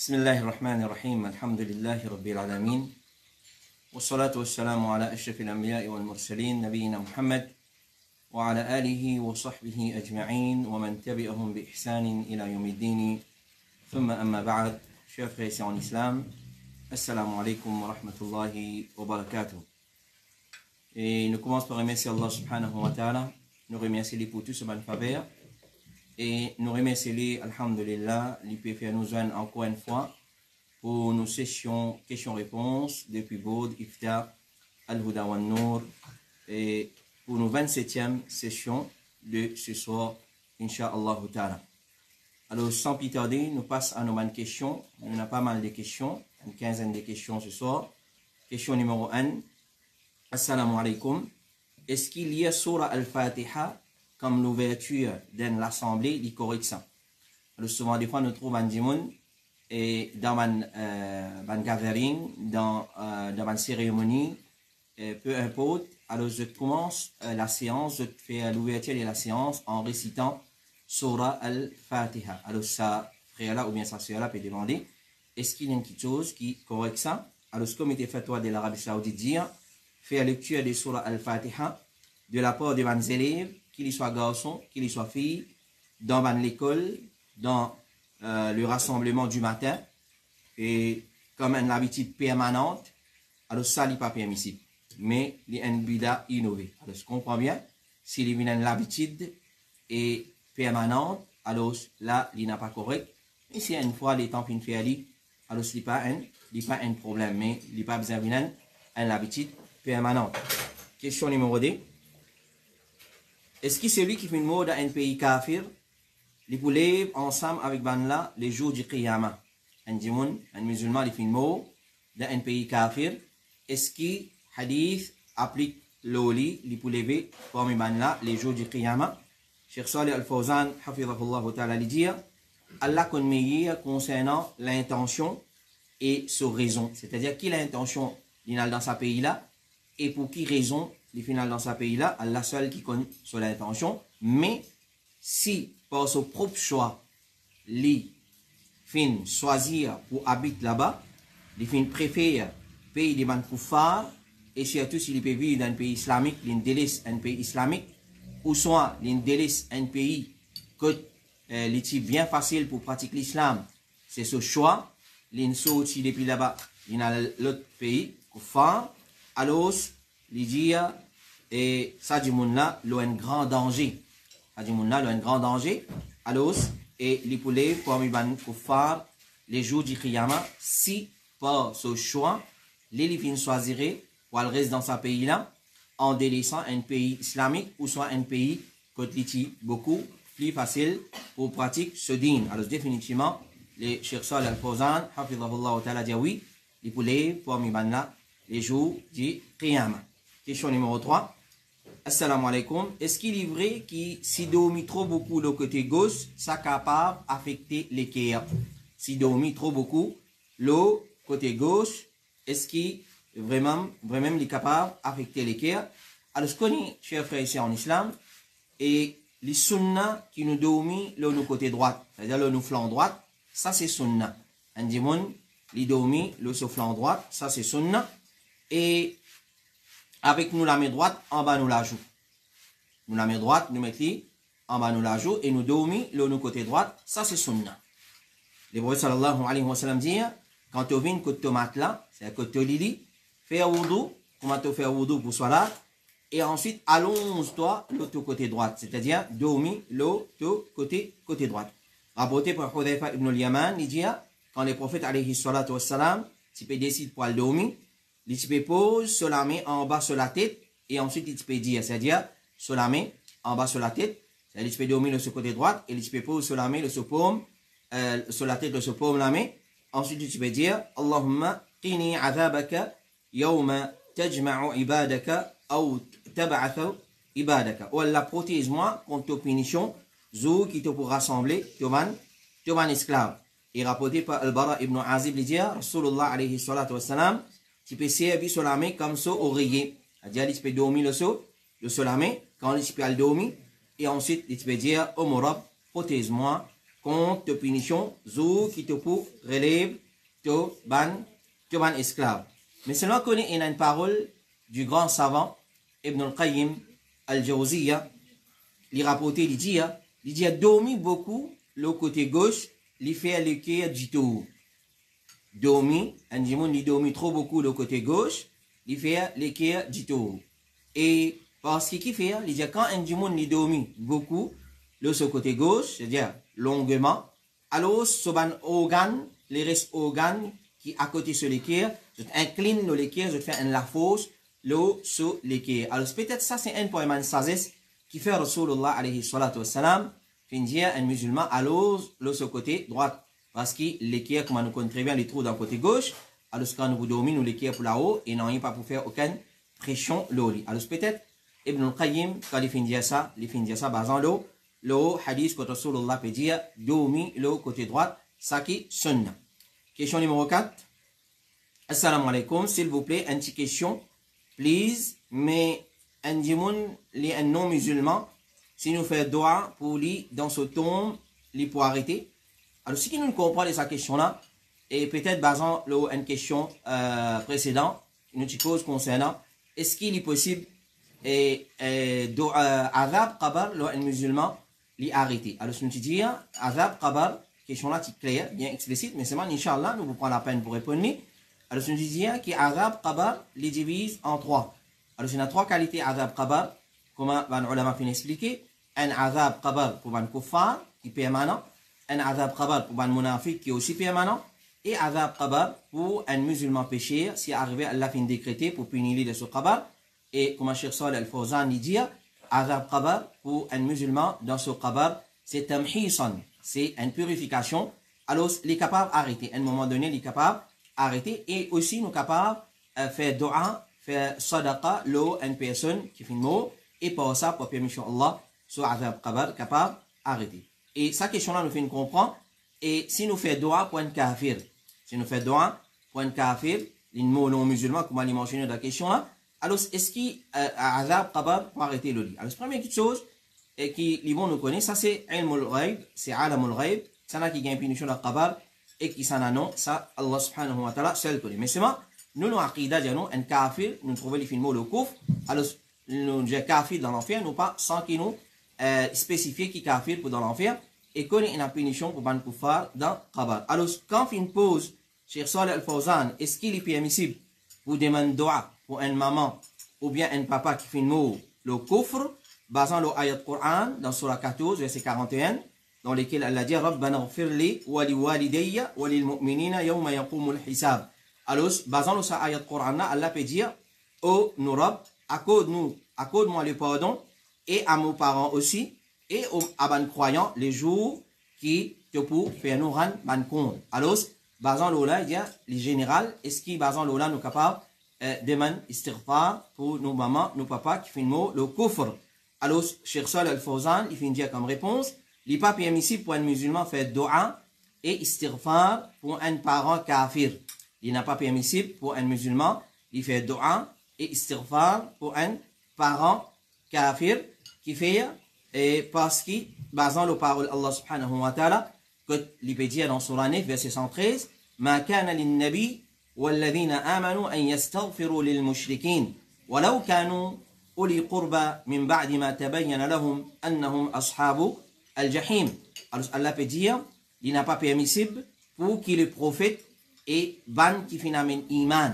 بسم الله الرحمن الرحيم الحمد لله رب العالمين والصلاة والسلام على أشرف الأنبياء والمرسلين نبينا محمد وعلى آله وصحبه أجمعين ومن تبعهم بإحسان إلى يوم الدين ثم أما بعد. Chers frères et sœurs en islam, assalamu alaikum wa rahmatullahi wa barakatuh. Et nous commençons par remercier Allah subhanahu wa ta'ala, nous remercier pour tout ce bon faveur. Et nous remercions, alhamdulillah, l'IPF nous joindre encore une fois pour nos sessions questions-réponses depuis Boud, Iftar, Al-Huda wa Nour, et pour nos 27e sessions de ce soir, Inch'Allah ta'ala. Alors, sans plus tarder, nous passons à nos bonnes questions. On a pas mal de questions, une quinzaine de questions ce soir. Question numéro 1. Assalamu alaikum. Est-ce qu'il y a Surah Al-Fatiha comme l'ouverture d'une assemblée du correction? Alors souvent des fois nous trouvons un dimoun et dans un gathering, dans une cérémonie, peu importe. Alors je commence la séance, je fais l'ouverture de la séance en récitant Surah Al-Fatiha. Alors ça frère là ou bien sa sœur là peut demander est-ce qu'il y a une petite chose qui correcte ça? Alors ce comité fatwa de l'Arabie Saoudite dit faire lecture de Surah Al-Fatiha de la part de mes élèves, qu'il soit garçon, qu'il soit fille, dans l'école, dans le rassemblement du matin, et comme une habitude permanente, alors ça n'est pas permissible. Mais il y a une bida innovée. Alors, je comprends bien, s'il y a une habitude et permanente, alors là, il n'est pas correct. Mais si une fois les temps finissent faire alors ce n'est pas un problème, mais il n'y a pas besoin d'une habitude permanente. Question numéro 2. Est-ce que celui qui fait une mot dans un pays kafir, il peut lire ensemble avec Banla les jours du Qiyamah? Un musulman, il fait une mot dans un pays kafir. Est-ce que hadith applique l'oli, il peut lever comme Banla les jours du Qiyamah? Cheikh Salih Al-Fawzan, hafidhahullah ta'ala, dit Allah connaît concernant l'intention et sa raison. C'est-à-dire qu'il a l'intention dans sa pays là et pour qui raison les finales dans ce pays-là, Allah seul qui connaît sur l'intention. Mais si par son propre choix, les fins choisir pour habiter là-bas, les fins préfèrent pays des Koufars, et surtout s'ils peuvent vivre dans un pays islamique, ils délaissent un pays islamique, ou soit ils délaissent un pays que est bien facile pour pratiquer l'islam, c'est ce choix, ils sortent depuis là-bas, ils ont l'autre pays, Koufars, alors ils disent et ça dit là il y a un grand danger. Ça dit là il y a un grand danger. Alors et les poulets pour faire les jours du Qiyamah si par ce choix les filles choisiraient pour aller rester dans ce pays là en délaissant un pays islamique ou soit un pays qui beaucoup plus facile pour pratiquer ce din. Alors définitivement les Cheikh Salih Al-Fawzan hafidhahullah ta'ala dit oui les poulets pour les jours du Qiyamah. Question numéro 3. Assalamu alaikum. Est-ce qu'il est vrai que si dormi trop beaucoup le côté gauche, ça capable d'affecter les cœurs? Si dormi trop beaucoup le côté gauche, est-ce qu'il vraiment est capable d'affecter les cœurs? Alors, ce qu'on est, chers frères ici en islam, et les sunnah qui nous dormi le côté droit, c'est-à-dire le flanc droit, ça c'est sunnah. Un dimon, les dormi le flanc droit, ça c'est sunnah. Et avec nous la main droite, en bas nous la joue. Nous la main droite, nous mettons en bas nous la joue et nous dormons le côté droit, ça c'est sunnah. Le prophète sallallahu alayhi wa sallam dit, quand tu viens côté tomate là, c'est côté lili, fais un wudu, comment tu fais un wudu pour salat, et ensuite allonge-toi l'autre côté droit, c'est-à-dire dormir l'autre côté droit. Rapporté par Hudayfa ibn al-Yaman, il dit, quand le prophète alayhi salatu wa sallam, tu peux décider pour aller dormir, il te pose sur la main en bas sur la tête et ensuite il te peut dire, c'est-à-dire sur la main en bas sur la tête, c'est-à-dire il te peut dormir de ce côté droit et il te pose sur la main de ce paume, sur la tête de ce paume la main. Ensuite il te peut dire Allahumma qini azabaka yawma tajma'u ibadaka ou tab'athu ibadaka. Ou Allah protège-moi contre ta punition, zou qui te pour rassembler, ton esclave. Et rapporté par Al-Bara ibn Azib, il dit Rasulullah alayhi salatu wa salam, tu peux servir sur la main comme ça, oreiller. C'est-à-dire, tu peux dormir sur la main, quand tu peux le dormir, et ensuite, tu peux dire, oh mon Rab, protège-moi compte de punition, zou qui te pour relève, te ban esclave. Mais seulement qu'on ait une parole du grand savant, Ibn al-Qayyim al-Jawziyya, il rapporte, il dit, dormi beaucoup, le côté gauche, il fait le cœur du tout. Dormi, un dimon, il dormi trop beaucoup, le côté gauche, il fait le cœur du tout. Et parce qu'il fait, il dit, quand un dimon, il dormi beaucoup, le côté gauche, c'est-à-dire longuement, alors, ce organe, les restes organes qui à côté sur le cœur, je incline le cœur, je fais une la fausse, le sur le cœur. Alors, peut-être ça, c'est un poème de sagesse qui fait Rasulullah alayhi salatu wassalam, fin dire un musulman, alors, le sur côté droit. Parce que le cœur, comme nous connaissons très bien, les trous dans le côté gauche, alors, quand nous vous dormons, nous le cœur pour là-haut, et non, pas pour faire aucune pression, l'eau. Alors, peut-être, Ibn al-Qayyim, quand il fin dire ça, basant l'eau, le hadith que Rasulullah peut dire, dormi le côté droit, ça qui sunna. Question numéro 4. Assalamu alaikum, s'il vous plaît, une petite question, please, mais un dimoun, un non-musulman, si nous faisons droit pour lui, dans ce tombe, lui pour arrêter. Alors, si nous ne comprenons sa question-là, et peut-être basant une question précédente, une petite cause concernant, est-ce qu'il est possible, azab qabar, un musulman, lui arrêter. Alors, si nous disons, azab qabar, question là, c'est clair, bien explicite, mais c'est mal, Inch'Allah, nous vous prenons la peine pour répondre. Alors, si nous disons que azab qabar les divise en trois. Alors, il y a trois qualités azab qabar, comme les ulama fin expliqué. Un azab qabar pour un kuffar, qui est permanent. Un azab qabar pour un munafiq, qui est aussi permanent. Et azab qabar pour un musulman pécheur, si arrivé à la fin décrété pour punir de ce qabar. Et comme Cheikh Salih al-Fawzan dit, azab qabar pour un musulman dans ce qabar, c'est tamhisan, c'est une purification. Alors, il est capable d'arrêter. À un moment donné, il est capable d'arrêter. Et aussi, nous sommes capables de faire dua, faire sadaqa, l'eau, une personne qui fait le mot. Et pour ça, pour permission Allah, sur azab qabar, capable d'arrêter. Et sa question-là nous fait une comprendre. Et si nous faisons dua pour un kafir, si nous faisons dua pour un kafir, les mots non musulmans, comme on l'a mentionné dans la question-là, alors, est-ce qu'il y a azab qabar pour arrêter le lit? Alors, la première chose qui les bons nous connaissent, ça c'est ilmul ghaib, c'est alamul ghaib, ça n'a qui gagne punition de qabar et qui s'en a non, ça Allah subhanahu wa ta'ala seul connaît. Mais seulement, nous, nous, aqidah, nous, un kafir, nous trouvons les films le kouf, alors, nous, un kafir dans l'enfer, nous pas sans qu'il nous spécifier qui kafir pour dans l'enfer et connaît une punition pour ban kuffar dans qabar. Alors, quand il pose, Cheikh Salih al-Fawzan, est-ce qu'il est permissible pour demander dua pour une maman ou bien un papa qui fait le kufr, basant le ayat Coran dans Surah 14, verset 41, dans lequel Allah dit Rabbana ghfirli wa li walidayya wa lil mu'minina yawma yaqumul hisab. Alors, basant le ayat Coran, Allah peut dire oh, nous Rabb, accorde-moi le pardon et à nos parents aussi et à ban croyants les jours qui te pour faire nous rendre ban compte. Alors, basant le là, il dit les général, est-ce qu'il basant le là nous capable demande istighfar pour nos mamans, nos papas qui font le kufr. Alors, Cheikh Salih al-Fawzan, il fait dire comme réponse, il n'est pas permissible pour un musulman faire dua et istighfar pour un parent kafir. Il n'est pas permissible pour un musulman, il fait dua et istighfar pour un parent kafir qui fait, parce qu'il, basant le parole Allah subhanahu wa ta'ala, que il peut dire dans Surah 9, verset 113, Ma kana lin-nabi والذين آمنوا أن يستغفروا للمشركين ولو كانوا أولي قربى من بعد ما تبين لهم أنهم أصحاب الجحيم. Alors Allah peut dire, il n'a pas permissible pour que le prophète et ban qui finalement iman.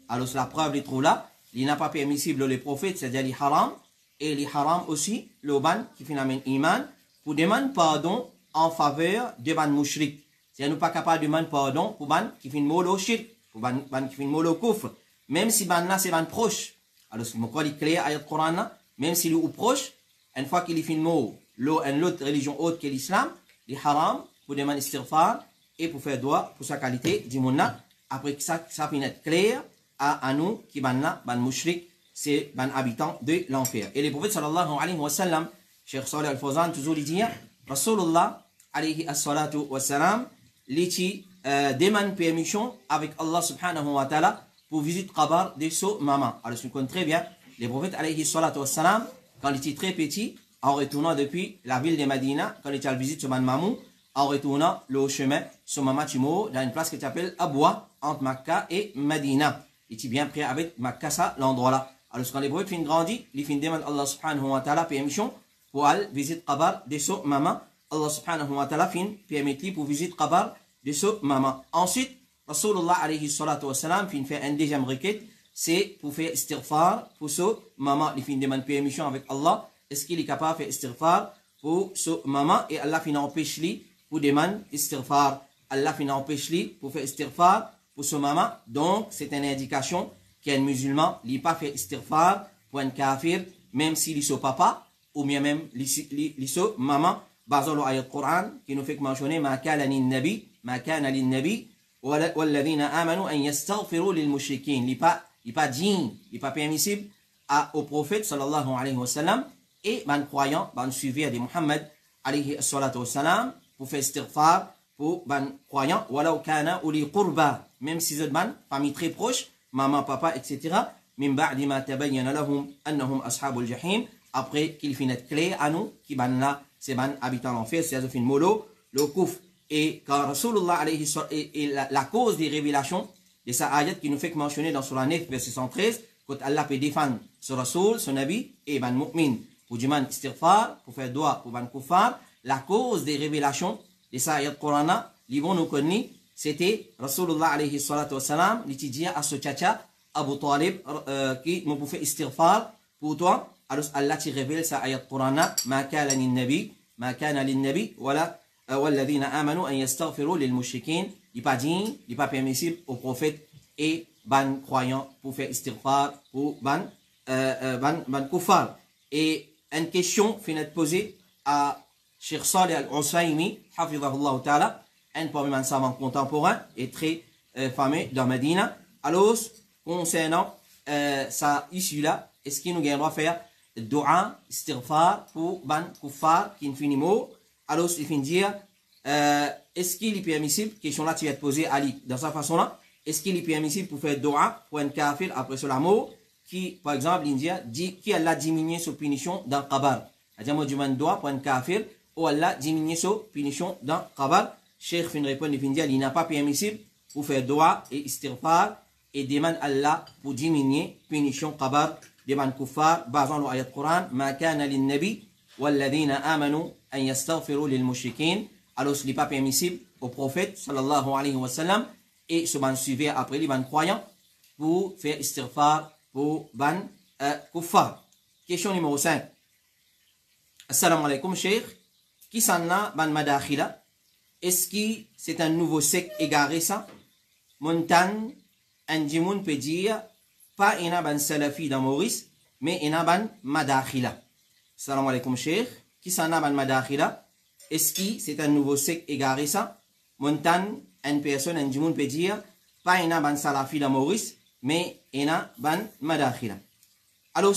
Alors la preuve est trop là, il n'a pas permissible le prophète, c'est-à-dire les haram, et les haram aussi, le ban qui finalement iman, pour demander pardon en faveur de ban mouchrik. C'est-à-dire nous pas capable de demander pardon pour ban qui finalement le shirk. Pour ban qui fait le kufr, même si ban là c'est ban proche. Alors si mon il clair ayat Coran là, même s'il est proche, une fois qu'il fait une autre religion autre que l'islam, il est haram pour demander istighfar et pour faire droit pour sa qualité du monde là. Après que ça finit être clair à nous qui ban là, ban mushrik, c'est ban habitant de l'enfer. Et le prophète sallallahu alayhi wa sallam, Cheikh Salih al-Fawzan toujours dit, Rasulullah alayhi as-salatu wa salam, l'iti demande permission avec Allah subhanahu wa ta'ala pour visiter qabar de ce maman. Alors, je connais très bien, les prophètes alayhi salatu wa salam, quand il était très petit, en retournant depuis la ville de Medina, quand il était à la visite de son mamou, en retournant le chemin sur Mama Timo dans une place qui s'appelle Abwa entre Makkah et Medina. Il était bien près avec Makkah, ça, l'endroit là. Alors, quand les brebis fin grandi, ils fin demandent Allah subhanahu wa ta'ala permission pour aller visiter Qabar de ce maman. Allah subhanahu wa ta'ala fin permettre pour visiter Qabar de ce maman. Ensuite, Rasulullah alayhi salatu wa salam fin fait un deuxième requête, c'est pour faire istighfar pour ce maman. Il fin demande permission avec Allah. Est-ce qu'il est capable de faire istighfar pour ce maman? Et Allah fin empêche lui pour demander istighfar. Allah fin empêche lui pour faire istighfar pour ce maman. Donc, c'est une indication qu'un musulman n'a pas fait istighfar pour un kafir, même s'il est son papa, ou bien même son maman. Basant l'ayat Coran, qui nous fait mentionner ma kana lin nabi, walladhina amanu an yastaghfiru lil mushrikin. Il pas digne, il pas permissible au prophète sallallahu alayhi wa sallam et ban croyant, ban suivi de Muhammad alayhi salatu wa sallam pour faire istighfar pour ban croyant, walaw kana uli qurba, même si c'est ban famille très proche, maman, papa, etc. Min ba'di ma tabayyana lahum annahum ashabul jahim, après qu'il finisse clair à nous qui ban là c'est ban habitant l'enfer, c'est fin molo le kouf. Et quand Rasulullah alayhi et la cause des révélations de sa ayat qui nous fait mentionner dans Surah 9 verset 113, quand Allah peut défendre ce Rasul, ce Nabi et ban mu'min pour demander istighfar, pour faire dua pour ban kuffar, la cause des révélations de sa ayat Coran, ils vont nous connaître, c'était Rasulullah alayhi salatu wassalam, l'étudiant à ce tchacha Abu Talib qui m'a fait istighfar pour toi. Alors Allah te révèle sa ayat Coran, ma kana lin nabi wala walladhina amanu an yastaghfiru lil mushrikin. Il pas dit, il pas permissible au prophète et ban croyant pour faire istighfar pour ban kuffar. Et une question finit posée à Cheikh Saleh Al-Usaymi, hafidhahullah ta'ala, un parmi les savants contemporains et très fameux dans Medina. Alors, concernant ça issue-là, est-ce qu'il nous gagnera faire dua, istighfar pour ban kuffar qui ne finit mot? Alors, il finit dire, est-ce qu'il est permissible, question là tu vas te poser Ali, dans sa façon-là, est-ce qu'il est permissible pour faire dua pour un kafir après cela mot qui, par exemple, l'India dit qui Allah diminué sa punition dans Qabar. C'est-à-dire, moi, je demande dua pour un kafir ou Allah diminué sa punition dans Qabar. Cheikh fin répond, il n'a pas permissible pour faire dua et istighfar et demande Allah pour diminuer punition Qabar des ban kuffar basant l'ayat Coran ma kana lin nabi walladhina amanu an yastaghfiru lil mushrikin. Alors ce n'est pas permissible au prophète sallallahu alayhi wa sallam et ce ban suivi après les ban croyants pour faire istighfar pour ban kuffar. Question numéro 5. Assalamu alaikum Cheikh, qui s'en a ban madakhila? Est-ce que c'est un nouveau secte égaré ça? Montagne, un djimoun peut dire, pas ina ban salafi dans Maurice, mais ina ban madakhila. Salam alaikum Cheikh, qui s'en a ban madakhila? Est-ce que c'est un nouveau secte égaré ça? Montagne, une personne, un djimoun peut dire, pas ina ban salafi dans Maurice, mais ina ban madakhila. Alors,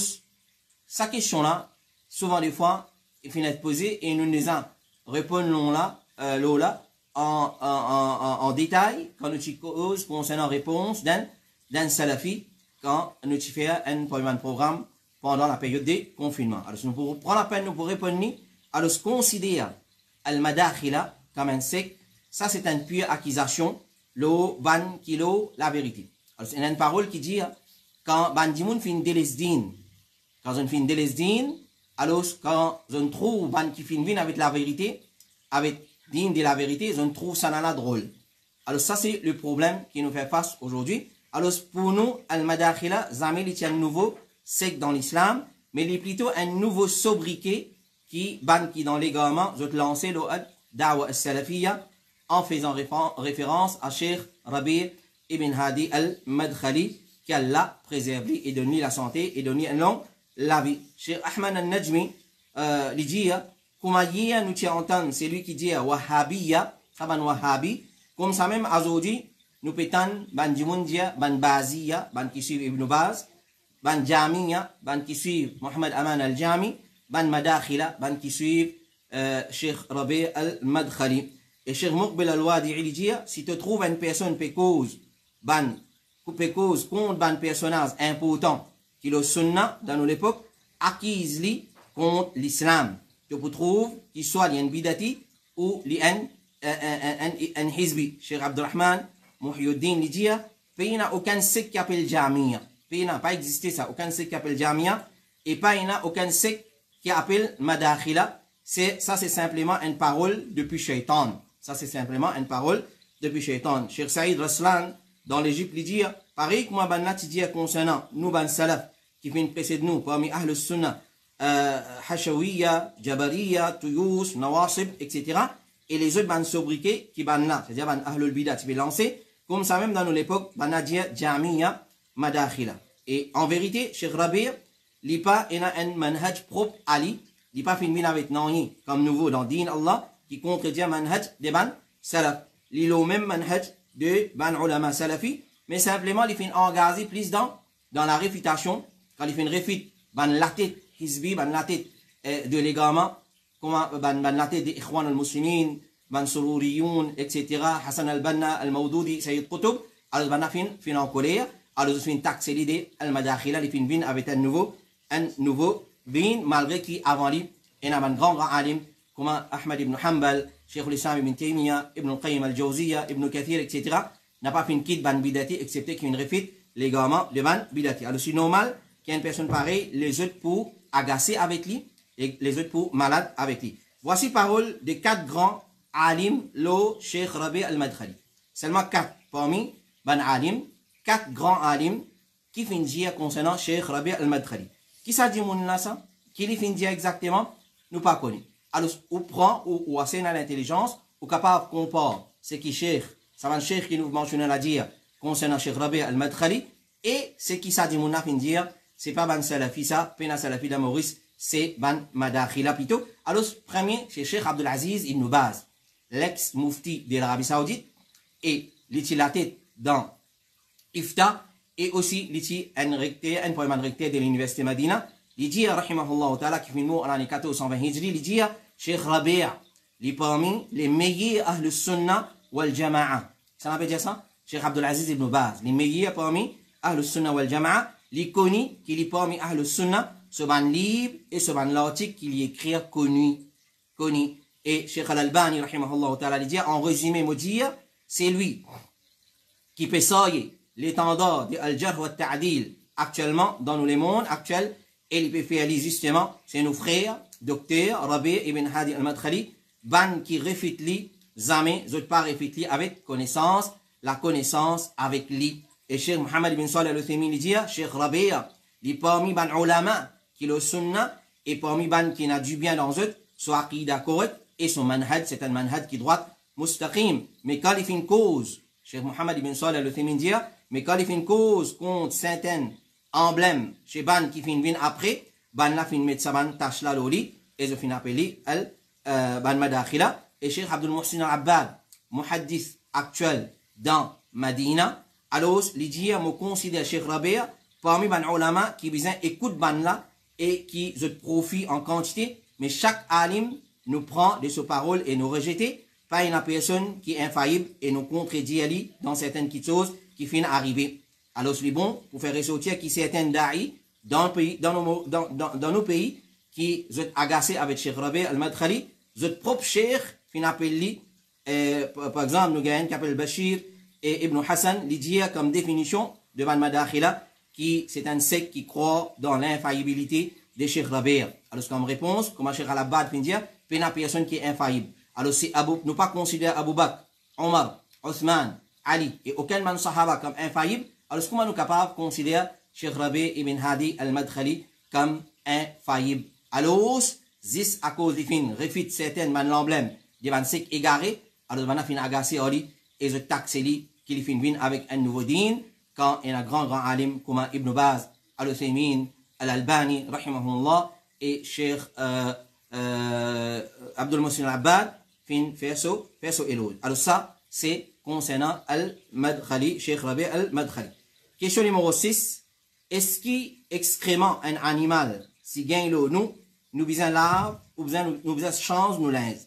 sa question là, souvent des fois, il finit de poser et nous nous en répondons là. Lola en détail quand nous cause concernant réponse d'un salafi quand nous faisons un programme pendant la période de confinement. Alors si nous pouvons prendre la peine nous pour répondre, alors se considère al-madakhila comme un secte, ça c'est une pure accusation, le ban kilo la vérité. Alors c'est une parole qui dit quand ban dimoun fin delesdin, quand on fin delesdin, alors quand on trouve ban qui fin vin avec la vérité, avec digne de la vérité, on trouve ça nana drôle. Alors ça c'est le problème qui nous fait face aujourd'hui. Alors pour nous, al-madakhila, zamil est un nouveau secte dans l'islam, mais il est plutôt un nouveau sobriquet qui dans l'égarement, je te lancer le da'wa al-salafiyya en faisant référence à Cheikh Rabi' ibn Hadi al-Madkhali qui Allah préserve et donne la santé et donne un long la vie. Cheikh Ahmad al-Najmi lui dit comme hier nous entendons c'est lui qui dit Wahhabiyya, ça ban Wahhabi, comme ça même aujourd'hui nous pétons ban Jimundia, ban Baziya, ban qui suivent Ibn Baz, ban Jamiya, ban qui suivent Mohamed Aman al-Jami, ban Madakhila, ban qui suivent Cheikh Rabi' al-Madkhali. Et Cheikh Muqbil al-Wadi il dit si tu trouves une personne qui cause contre ban personnage important qui le sunna dans notre époque, acquise-li contre l'islam. Tu peux trouver qu'il soit l'ien bidati ou l'ien un hizbi, Cheikh Abdurrahman Muhyiddin, il dit, il n'y a aucun secte qui appelle Jamia. Il n'a pas existé ça, aucun secte qui appelle Jamia. Et pas, il n'y a aucun secte qui appelle Madakhila. Ça, c'est simplement une parole depuis Shaitan. Ça, c'est simplement une parole depuis Shaitan. Cheikh Saïd Raslan, dans l'Égypte, il dit, pareil que moi, il dit concernant nous, ban salaf, qui viennent précéder nous, parmi Ahl Sunnah, Hashawiya, Jabariya, Tuyous, Nawasib, etc. Et les autres ban sobriquets qui ban là, c'est-à-dire ban Ahlul Bidat, qui sont lancés, comme ça même dans notre époque, ban Nadia, Jamia, Madakhila. Et en vérité, Cheikh Rabi', il pas un manhaj propre à lui, il pas fini avec Nani, comme nouveau dans Din Allah, qui contredit un manhaj de ban salaf. Il a le même manhaj de ban ulama salafi, mais simplement, il fait engagé plus dans la réfutation, quand il fait une réfute, ban latit, hizbi, ban latit de l'égarement, comment ban latit des Ikhwan al-Muslimin, ban Sururiyoun, etc., Hassan al-Banna, al-Mawdoudi, Sayyid Qutb, alors ban fin en Corée, alors fin taxé l'idée, al-Madakhila, il fin vin avec un nouveau vin, malgré qu'avant lui, il y a un grand alim, comme Ahmad ibn Hanbal, Cheikh al-Islam ibn Taymiyyah, Ibn al-Qayyim al-Jawziyya, Ibn Kathir, etc., n'a pas fait une quitte ban bidati, excepté qu'il y a une réfute légalement de ban bidati. Alors c'est normal qu'il y ait une personne pareille, les autres pour agacer avec lui, et les autres pour malade avec lui. Voici parole de 4 grands alim, le Cheikh Rabi' al-Madkhali. Seulement 4 parmi ban alim, 4 grands alim qui finissent dire concernant Cheikh Rabi' al-Madkhali. Qui ça dit mon là ça? Qui les finit dire exactement? Nous pas connus. Alors, on prend, ou assez dans l'intelligence, ou capable de comparer ce qui Cheikh, ça va le Cheikh qui nous mentionne à dire concernant Cheikh Rabi' al-Madkhali, et ce qui ça dit mon là finit dire, c'est pas ban salafi ça, pena salafi de Maurice, c'est ban Madakhila plutôt. Alors, premier, c'est Cheikh Abdelaziz ibn Baz, l'ex-mufti de l'Arabie Saoudite, et l'utilaté dans Ifta, et aussi un point de recteur de l'université Madina. Il dit, rahimahullah ta'ala, qui finit mort en l'année 1420 Hijri, il dit, Cheikh Rabi', il est parmi les meilleurs Ahl Sunnah wal Jama'a. Ça veut dire ça? Cheikh Abdelaziz ibn Baz, les meilleurs parmi Ahl Sunnah wal Jama'a, il connaît qu'il est parmi Ahl Sunnah, ce ban livre et ce ban l'article qu'il y écrit connu. Et Cheikh Al-Albani, rahimahullah ta'ala, il dit, en résumé, me dire, c'est lui qui peut sailler l'étendard de Al-Jarh wa Ta'dil actuellement dans le monde actuel, et il peut faire justement, c'est nos frères, docteur Rabi' ibn Hadi al-Madkhali, ban qui refute li, jamais, zot pas refute li avec connaissance, la connaissance avec li. Et Cheikh Mohammed ibn Salih al-Uthaymin dit, Cheikh Rabi', li parmi ban ulama, qui le sunna, et parmi ban qui n'a du bien dans eux, soit aqida correct, et son manhaj, c'est un manhaj qui droite, mustaqim. Mais quand il fait une cause, Cheikh Mohammed ibn Salih al-Uthaymin dit, mais quand il fait une cause contre certains emblèmes chez ban qui fin vin après, ban la fin met sa ban tâche la loli, et je fin appelé ban Madakhila, et Cheikh Abdul Muhsin al-Abbad, muhaddith actuel dans Madina, alors il dit, me considère Cheikh Rabi' parmi ban ulama qui besoin écoute ban là, et qui se profite en quantité, mais chaque alim nous prend de ses paroles et nous rejette, pas une personne qui est infaillible et nous contredit dans certaines choses qui finissent arriver. Alors c'est bon pour faire ressortir qui certains da'i dans nos pays qui sont agacés avec Cheikh Rabi' al-Madkhali, notre propre cheikh fin appelle par exemple nous gagnons qui appelle Bashir et Ibn Hassan li dit comme définition de ban Madakhila qui c'est un secte qui croit dans l'infaillibilité de Cheikh Rabi'. Alors comme réponse, comme Cheikh Al-Abbad fin dire, pas une personne qui est infaillible. Alors si nous pas considérer Abu Bakr, Omar, Othman, Ali et aucun man sahaba comme infaillible, alors comment nous sommes capables de considérer Cheikh Rabi' ibn Hadi al-Madkhali comme infaillible? Alors, c'est à cause des fins, refite certaines man l'emblème, des man sec égaré, alors on a fin agacé Ali et je taxe lui qu'il fin vin avec un nouveau din, quand il y a un grand alim comme Ibn Baz, Al-Uthaymin, Al-Albani, rahimahullah, et Cheikh Abdul Muhsin al-Abbad, fin faire so éloge. Alors ça, c'est concernant Al-Madkhali, Cheikh Rabi' al-Madkhali. Question numéro 6. Est-ce qu'excrément un animal, si gagne l'eau, nous besoin lave, ou nous besoin change nous linge?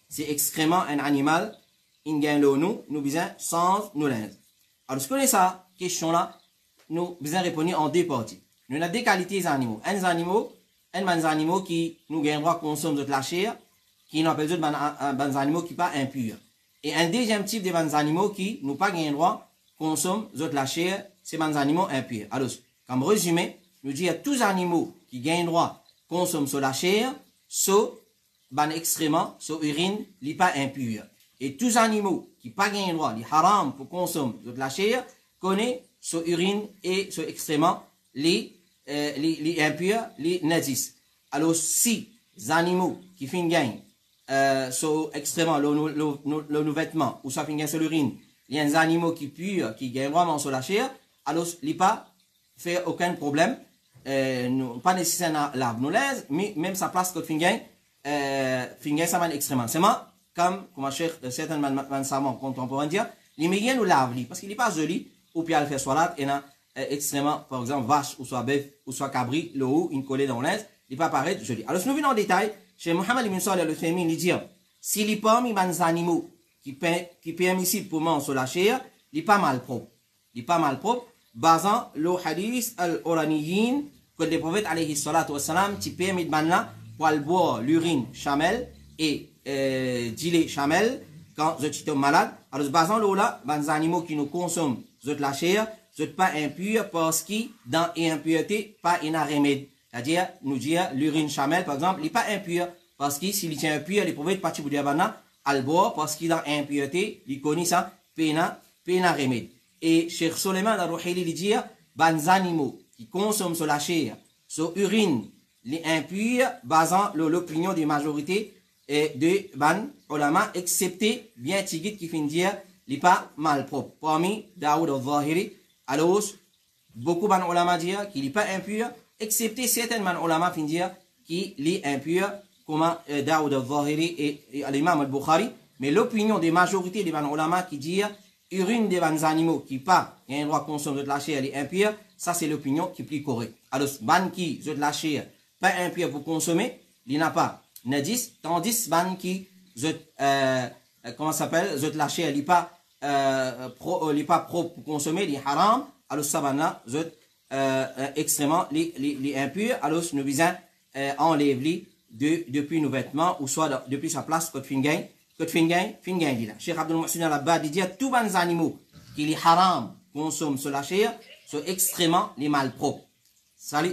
Si excrément un animal, il gagne l'eau, nous besoin change nous linge. Alors, ce que ça, question là, nous besoin répondre en deux parties. Nous avons deux qualités d'animaux. Un animaux qui nous gagnent droit consommer de la chair, qui nous appelle des animaux qui sont pas impurs. Et un deuxième type de ban animaux qui nous pas gain droit consomment la chair, c'est ban animaux impurs. Alors, comme résumé, nous disons tous les animaux qui gagnent droit consomment la chair, sauf ban excrément, sauf urine, li pas impur. Et tous les animaux qui pas gagnent droit, les haram pour consommer la chair, connaissent sur urine et sur excrément les impurs, les najis. Alors, si les animaux qui finissent gagnent sur extrêmement le vêtement ou ça finit sur l'urine, il y a des animaux qui puent, qui gagnent vraiment sur la chair, alors il n'y a pas fait aucun problème, pas nécessairement l'arbre nous laisse, mais même sa place que finit ça va extrêmement. C'est moi, comme certains savants contemporains disent, les médias nous lavent, parce qu'il n'est pas joli, ou puis à le faire soit et là, extrêmement, par exemple, vache, ou soit bœuf, ou soit cabri, le haut, une collée dans l'aise, il n'est pas paraître joli. Alors, si nous venons en détail, chez Mohamed ibn Salih al-Uthaymin, il dit, si les parmi les animaux qui permissibles pour manger sur la chair, il n'est pas mal propre. Il n'est pas mal propre, basant le hadith al-Oraniyin, que le prophète alayhi salatu wa salam, qui permet de là pour boire l'urine chamel et gilet chamel quand je suis malade. Alors, basant le là, les animaux qui nous consomment la chair, ne sont pas impurs parce que dans l'impureté, pas un remède. C'est-à-dire, nous dire l'urine chamel, par exemple, il n'est pas impur parce que s'il est impur, les prophètes partis pour dire al boire parce qu'il dans l'impureté, il connaît ça, pena remède. Et Cheikh Soleiman al-Ruhaili il dit, les animaux qui consomment sur la chair, sur urine, les impurs, basant l'opinion des majorités de ban ulama, excepté bien tigit qui finit dire, il n'est pas mal propre. Parmi Daoud al-Zahiri, alors, beaucoup ban ulama disent qu'il n'est pas impur, excepté certains ban ulama finit dire qu'il est impur, comme Daoud al-Zahiri et l'imam al-Bukhari. Mais l'opinion des majorités des ban ulama qui disent urine des ban animaux qui pas un droit de consommer de la chair, elle est impure, ça c'est l'opinion qui est plus correcte. Alors, ban qui de la chair, pas impur pour consommer, il n'a pas najis, tandis ban qui comment s'appelle, de la chair, il n'est pas propre pour consommer, il est haram, alors ça va là, extrêmement les impurs, alors nous visons enlever depuis nos vêtements ou soit depuis sa place que fingain dit là. Cheikh Abdul Muhsin al-Abbad dit tous les animaux qui les haram consomment sur la chair sont extrêmement les malpropres.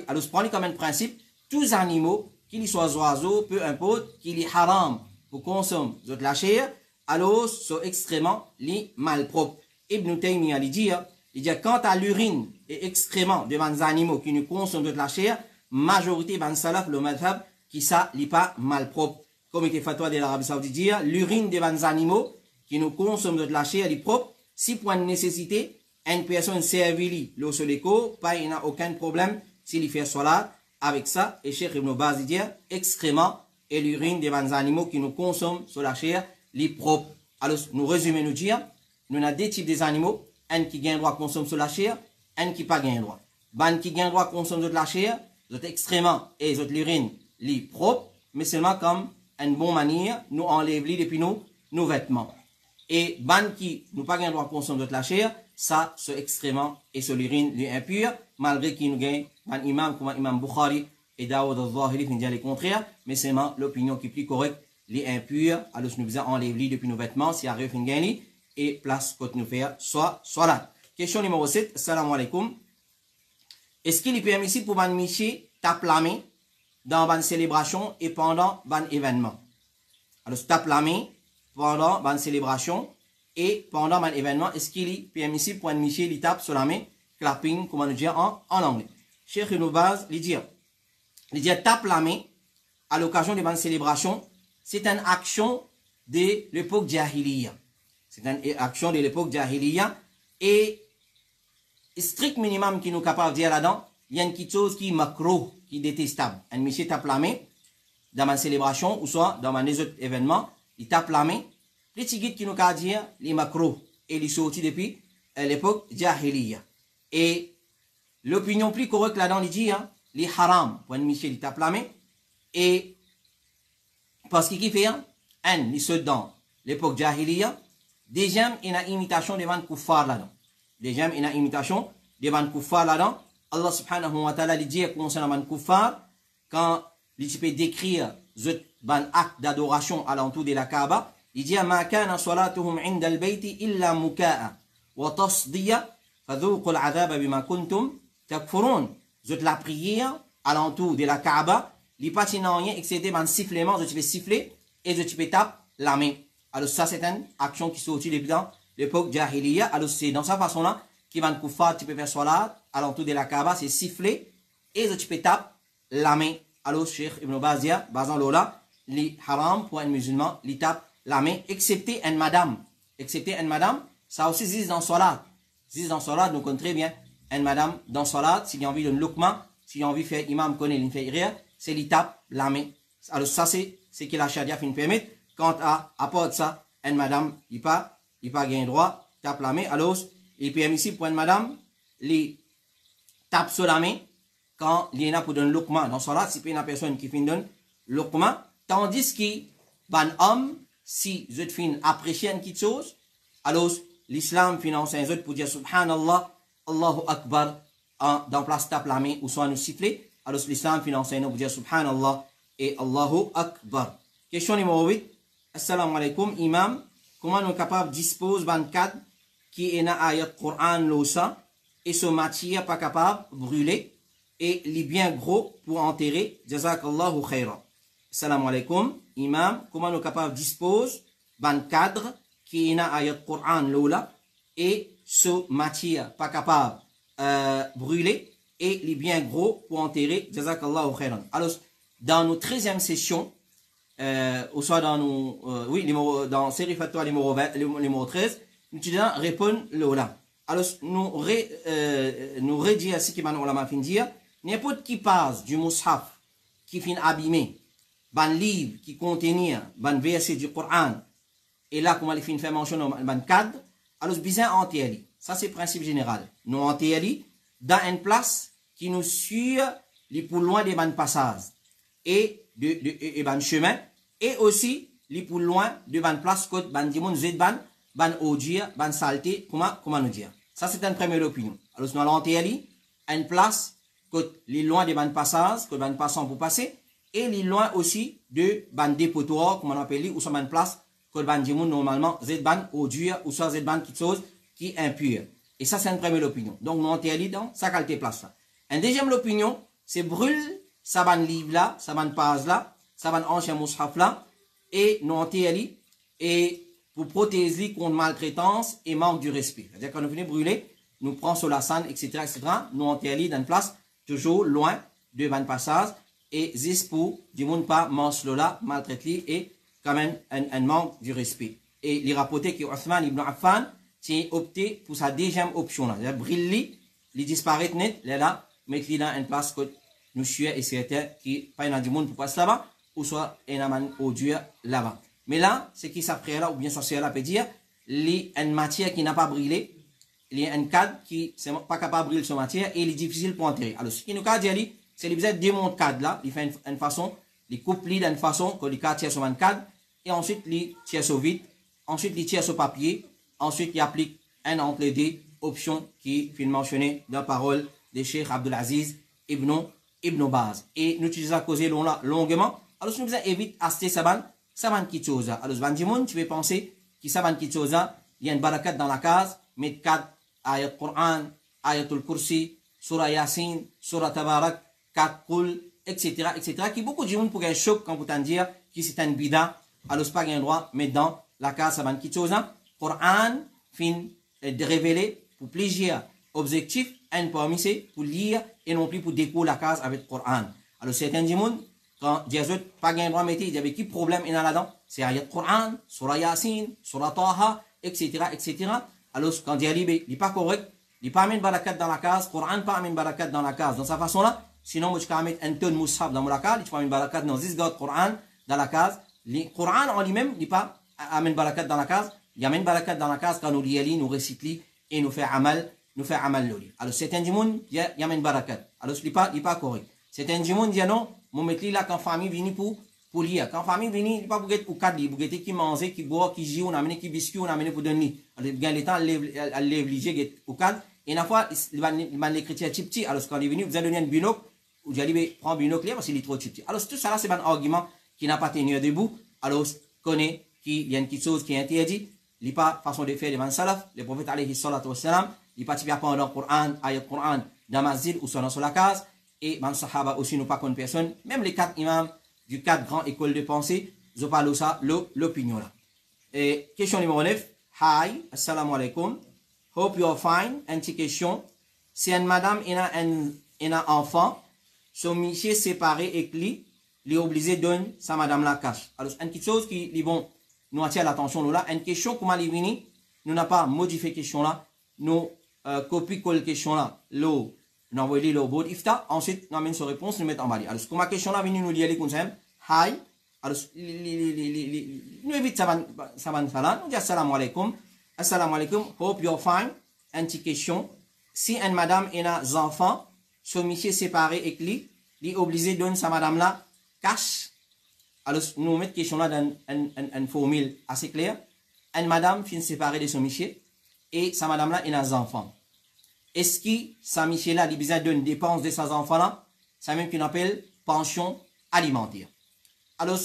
Alors prenez comme un principe, tous les animaux, qu'ils soient oiseaux, peu importe, qui les haram pour consommer de la chair, alors sont extrêmement les malpropres. Ibn Taymiyyah dit quant à l'urine et excréments de les animaux qui nous consomment de la chair, majorité ban salaf le madhab qui ça n'est pas malpropre. Comme était fatwa de l'Arabie Saoudite dit l'urine de les animaux qui nous consomment de la chair est propre. Si point de nécessité, une personne servile l'eau sur l'écho, pas il n'a aucun problème s'il fait salat avec ça. Et Cheikh Ibn Baz dit excréments et l'urine des animaux qui nous consomment sur la chair les propres. Alors, nous résumons, nous dire, nous avons deux types d'animaux, un qui gagne droit consommer sur la chair, un qui pas gagne droit. Ban qui gagne droit consommer sur la chair, les excréments et l'urine les propres, mais seulement comme une bonne manière, nous enlève depuis nos vêtements. Et ban qui nous pas gagne droit consommer sur la chair, ça, c'est excrément et sur l'urine les impurs, malgré qu'il nous gagne un imam comme imam Bukhari et Daoud al-Zahiri qui dit le contraire, mais c'est l'opinion qui est plus correcte. Les impurs, alors nous faisons enlever depuis nos vêtements, si arrive une gagne, et place que nous faire, soit là. Question numéro 7, salam alaikum. Est-ce qu'il est permissible pour man miché tape la main dans une célébration et pendant un événement? Alors, tape la main pendant une célébration et pendant un événement, est-ce qu'il est permissible pour un miché il tape sur la main, clapping, comment nous dire en anglais? Cheikh Ibn Baz, il dit tape la main à l'occasion de une célébration. C'est une action de l'époque Jahiliya. C'est une action de l'époque Jahiliya. Et strict minimum qui nous est capable de dire là-dedans, il y a une petite chose qui est macro, qui est détestable. Un monsieur tape la main dans une célébration ou soit dans un autre événement, il tape la main. Les petits guides qui nous capable de dire les macro et les sortis depuis l'époque Jahiliya. Et l'opinion plus correcte là-dedans, il dit les haram pour un monsieur il tape la main. Et parce qu'il fait un, il se dans l'époque Jahiliya. Deuxième, il y a une imitation devant Kuffar là-dedans. Deuxième, il y a une imitation devant Kuffar là-dedans. Allah subhanahu wa ta'ala dit concernant Kuffar, quand il peut décrire un acte d'adoration à l'entour de la Kaaba, il dit ma kana salatuhum 'inda al-bayti illa muka'a wa tasdiya fadhuqu al-'adhaba bima kuntum takfurun. La prière alentour de la Kaaba, il pas rien excepté un sifflement, je te fais siffler et je te fais taper la main. Alors ça c'est une action qui sortit depuis dans l'époque Jahiliya. Alors c'est dans sa façon là qui va nous faire, tu peux faire salat alentour de la Kaaba, c'est siffler et je te fais taper la main. Alors Cheikh Ibn Baz dit, bazan lola, li haram pour un musulman, li tape la main, excepté une madame. Excepté une madame, ça aussi existe dans salat. Existe dans salat, nous connaissons très bien. Une madame dans salat, s'il y a envie de l'ukma, s'il y a envie de faire imam connaît l'inférieur, c'est li tape la main. Alors ça c'est ce que la charia fin permet. Quant à part ça, une madame, il pas gain droit, tape la main. Alors, il permet ici pour une madame, li tape sur la main quand il y en a pour donner l'ukma dans salat, si une personne qui fin donne l'ukma, tandis que un homme, si je fin apprécier une petite chose, alors l'islam finance un autre pour dire subhanallah, Allahu Akbar, dans place tape la main ou soit nous siffler. Alors l'islam finance un autre pour dire subhanallah et Allahu Akbar. Question numéro 8. Assalamu alaikum, imam. Comment nous sommes capables de disposer d'un cadre qui est dans l'ayat Coran l'osa et ce matière pas capable de brûler et les bien gros pour enterrer. Jazakallahu khayra. Assalamu alaikum, imam. Comment nous sommes capables de disposer d'un cadre qui est dans l'ayat Coran l'ola et ce matière pas capable de brûler et les bien gros pour enterrer. Jazakallahu khayran. Alors, dans notre 13e session, ou soit dans nos, dans série fatwa numéro 13, nous disons répondre là. Alors, nous redire ce qui m'a ulama fin dire, n'importe qui passe du mushaf, qui fin abîmé, ban livre qui contenait ban verset du Coran, et là, comment il fin faire mention dans ban cadre, alors, bien entier. Ça, c'est le principe général. Nous entier dans une place qui nous suit les plus loin des ban passages. Et ban chemin et aussi les plus loin de ban place côte ban dimon zed ban odia ban salté comment nous dire ça c'est une première opinion. Alors nous allons aller à une place côte les loin de ban passage que ban passant pour passer et les loin aussi de ban dépotoir comme on appelle ou soit ban place côte ban dimon normalement zed ban odia ou soit zed ban quelque chose qui est impur et ça c'est une première opinion. Donc nous allons aller dans sa qualité place là. Une deuxième opinion c'est brûle ça ban livre là, ça ban page là, ça ban ancien mushaf là, et nous enterrer et pour protéger contre maltraitance et manque du respect. C'est-à-dire quand nous venons brûler, nous prenons sur la scène, etc., nous enterrer dans une place toujours loin de ban passage et juste pour du monde pas mange là, maltraiter et quand même un manque du respect. Et les rapportés que Othman ibn Affan tient opté pour sa deuxième option là, c'est-à-dire brûler, les disparaître net, là, mettre dans une place que nous suivons et c'est qui pas dans du monde pour passer là-bas ou soit un au Dieu là-bas. Mais là, ce qui s'apprête là ou bien sorcier là peut dire les une matière qui n'a pas brûlé, il y a un cadre qui n'est pas capable de brûler sur matière et il est difficile pour enterrer. Alors ce qui nous a dit c'est les besoin démonter cadre là, il fait une façon, il coupe lui d'une façon que les cadre tire sur un cadre et ensuite il tire sur vide, ensuite il tire sur papier, ensuite il applique un entre les deux options qui est mentionné dans la parole de Cheikh Abdulaziz Ibn Baz. Et nous utilisons à causer longuement. Alors, si nous évitons acheter saban qui chose. Alors, Bandimoun, tu veux penser que saban qui chose, il y a une barakat dans la case, met 4 ayat Quran, ayatul Kursi, surah Yasin, surah Tabarak, 4 Qul, etc., etc., qui beaucoup de gens pour un choc quand vous t'en dire que c'est un bida. Alors, c'est pas un droit, mais dans la case saban qui chose, Quran, fin de révéler pour plaisir objectif, un parmi c'est pour lire et non plus pour découvrir la case avec le Coran. Alors certains gens, quand Jésus pas gain droit mettre, il y avait qui problème il y a là-dedans? C'est ayat Coran, surah Yasin, surah Taha, etc., etc. Alors quand Dieu il n'est pas correct, il pas amène barakat dans la case, Coran pas amène barakat dans la case. Dans sa façon là, sinon moi je peux mettre un tonne moussab dans la case, il faut amène barakat dans 10 gars Coran dans la case. Le Coran en lui-même, il pas amène barakat dans la case, il amène barakat dans la case quand nous lisons, nous récitons et nous fait amal. Nous fait amal loli. Alors certains du monde y a une barakat. Alors il pas correct. Certains du monde disent non, mon mettre là quand famille vient pour lire. Quand famille vient, il pas pour get pour cadre, pour get qui manger, qui boire, qui joue, on amène qui biscuit, on amène pour donner. Alors bien le temps lève lige get au cadre et une fois il va l'écriture petit. Alors quand il est venu, vous allez donner un binocle, vous allez prendre binocle parce qu'il est trop petit. Alors tout ça là c'est un argument qui n'a pas tenu debout. Alors connaît il y a une petite chose qui est interdite, il n'y a pas façon de faire devant le salaf, le prophète alayhi salatu wassalam, il n'y a pas de pendant le Coran, ayat Coran, dans la masjid ou sur la case, et les sahaba aussi n'ont pas qu'une personne, même les 4 imams du 4 grandes écoles de pensée, ils ont parlé de ça, l'opinion là. Et question numéro 9, hi, assalamu alaikum, hope you're fine, question, si une madame a un enfant, son monsieur séparé et lui, il est obligé de donner sa madame la cash. Alors, une petite chose qui vont nous attirer l'attention là, une question comment elle vient, nous n'a pas modifié question là, nous copions la question là, nous envoyons le board ifta, ensuite nous amènons sa réponse, nous mettons en bas. Alors, comme la question là vient nous lire les conseils, hi, alors nous évitons ça va nous dit assalamu alaikum, hope you're fine, une petite question, si une madame a un enfant, son monsieur séparé et lui, il est obligé de donner sa madame là cash. Alors, nous mettons question là dans une formule assez claire. Une madame finit séparée de son monsieur et sa madame là a un enfant. Est-ce que sa monsieur là, il a besoin d'une dépense de ses enfants là? C'est même qu'on appelle pension alimentaire. Alors,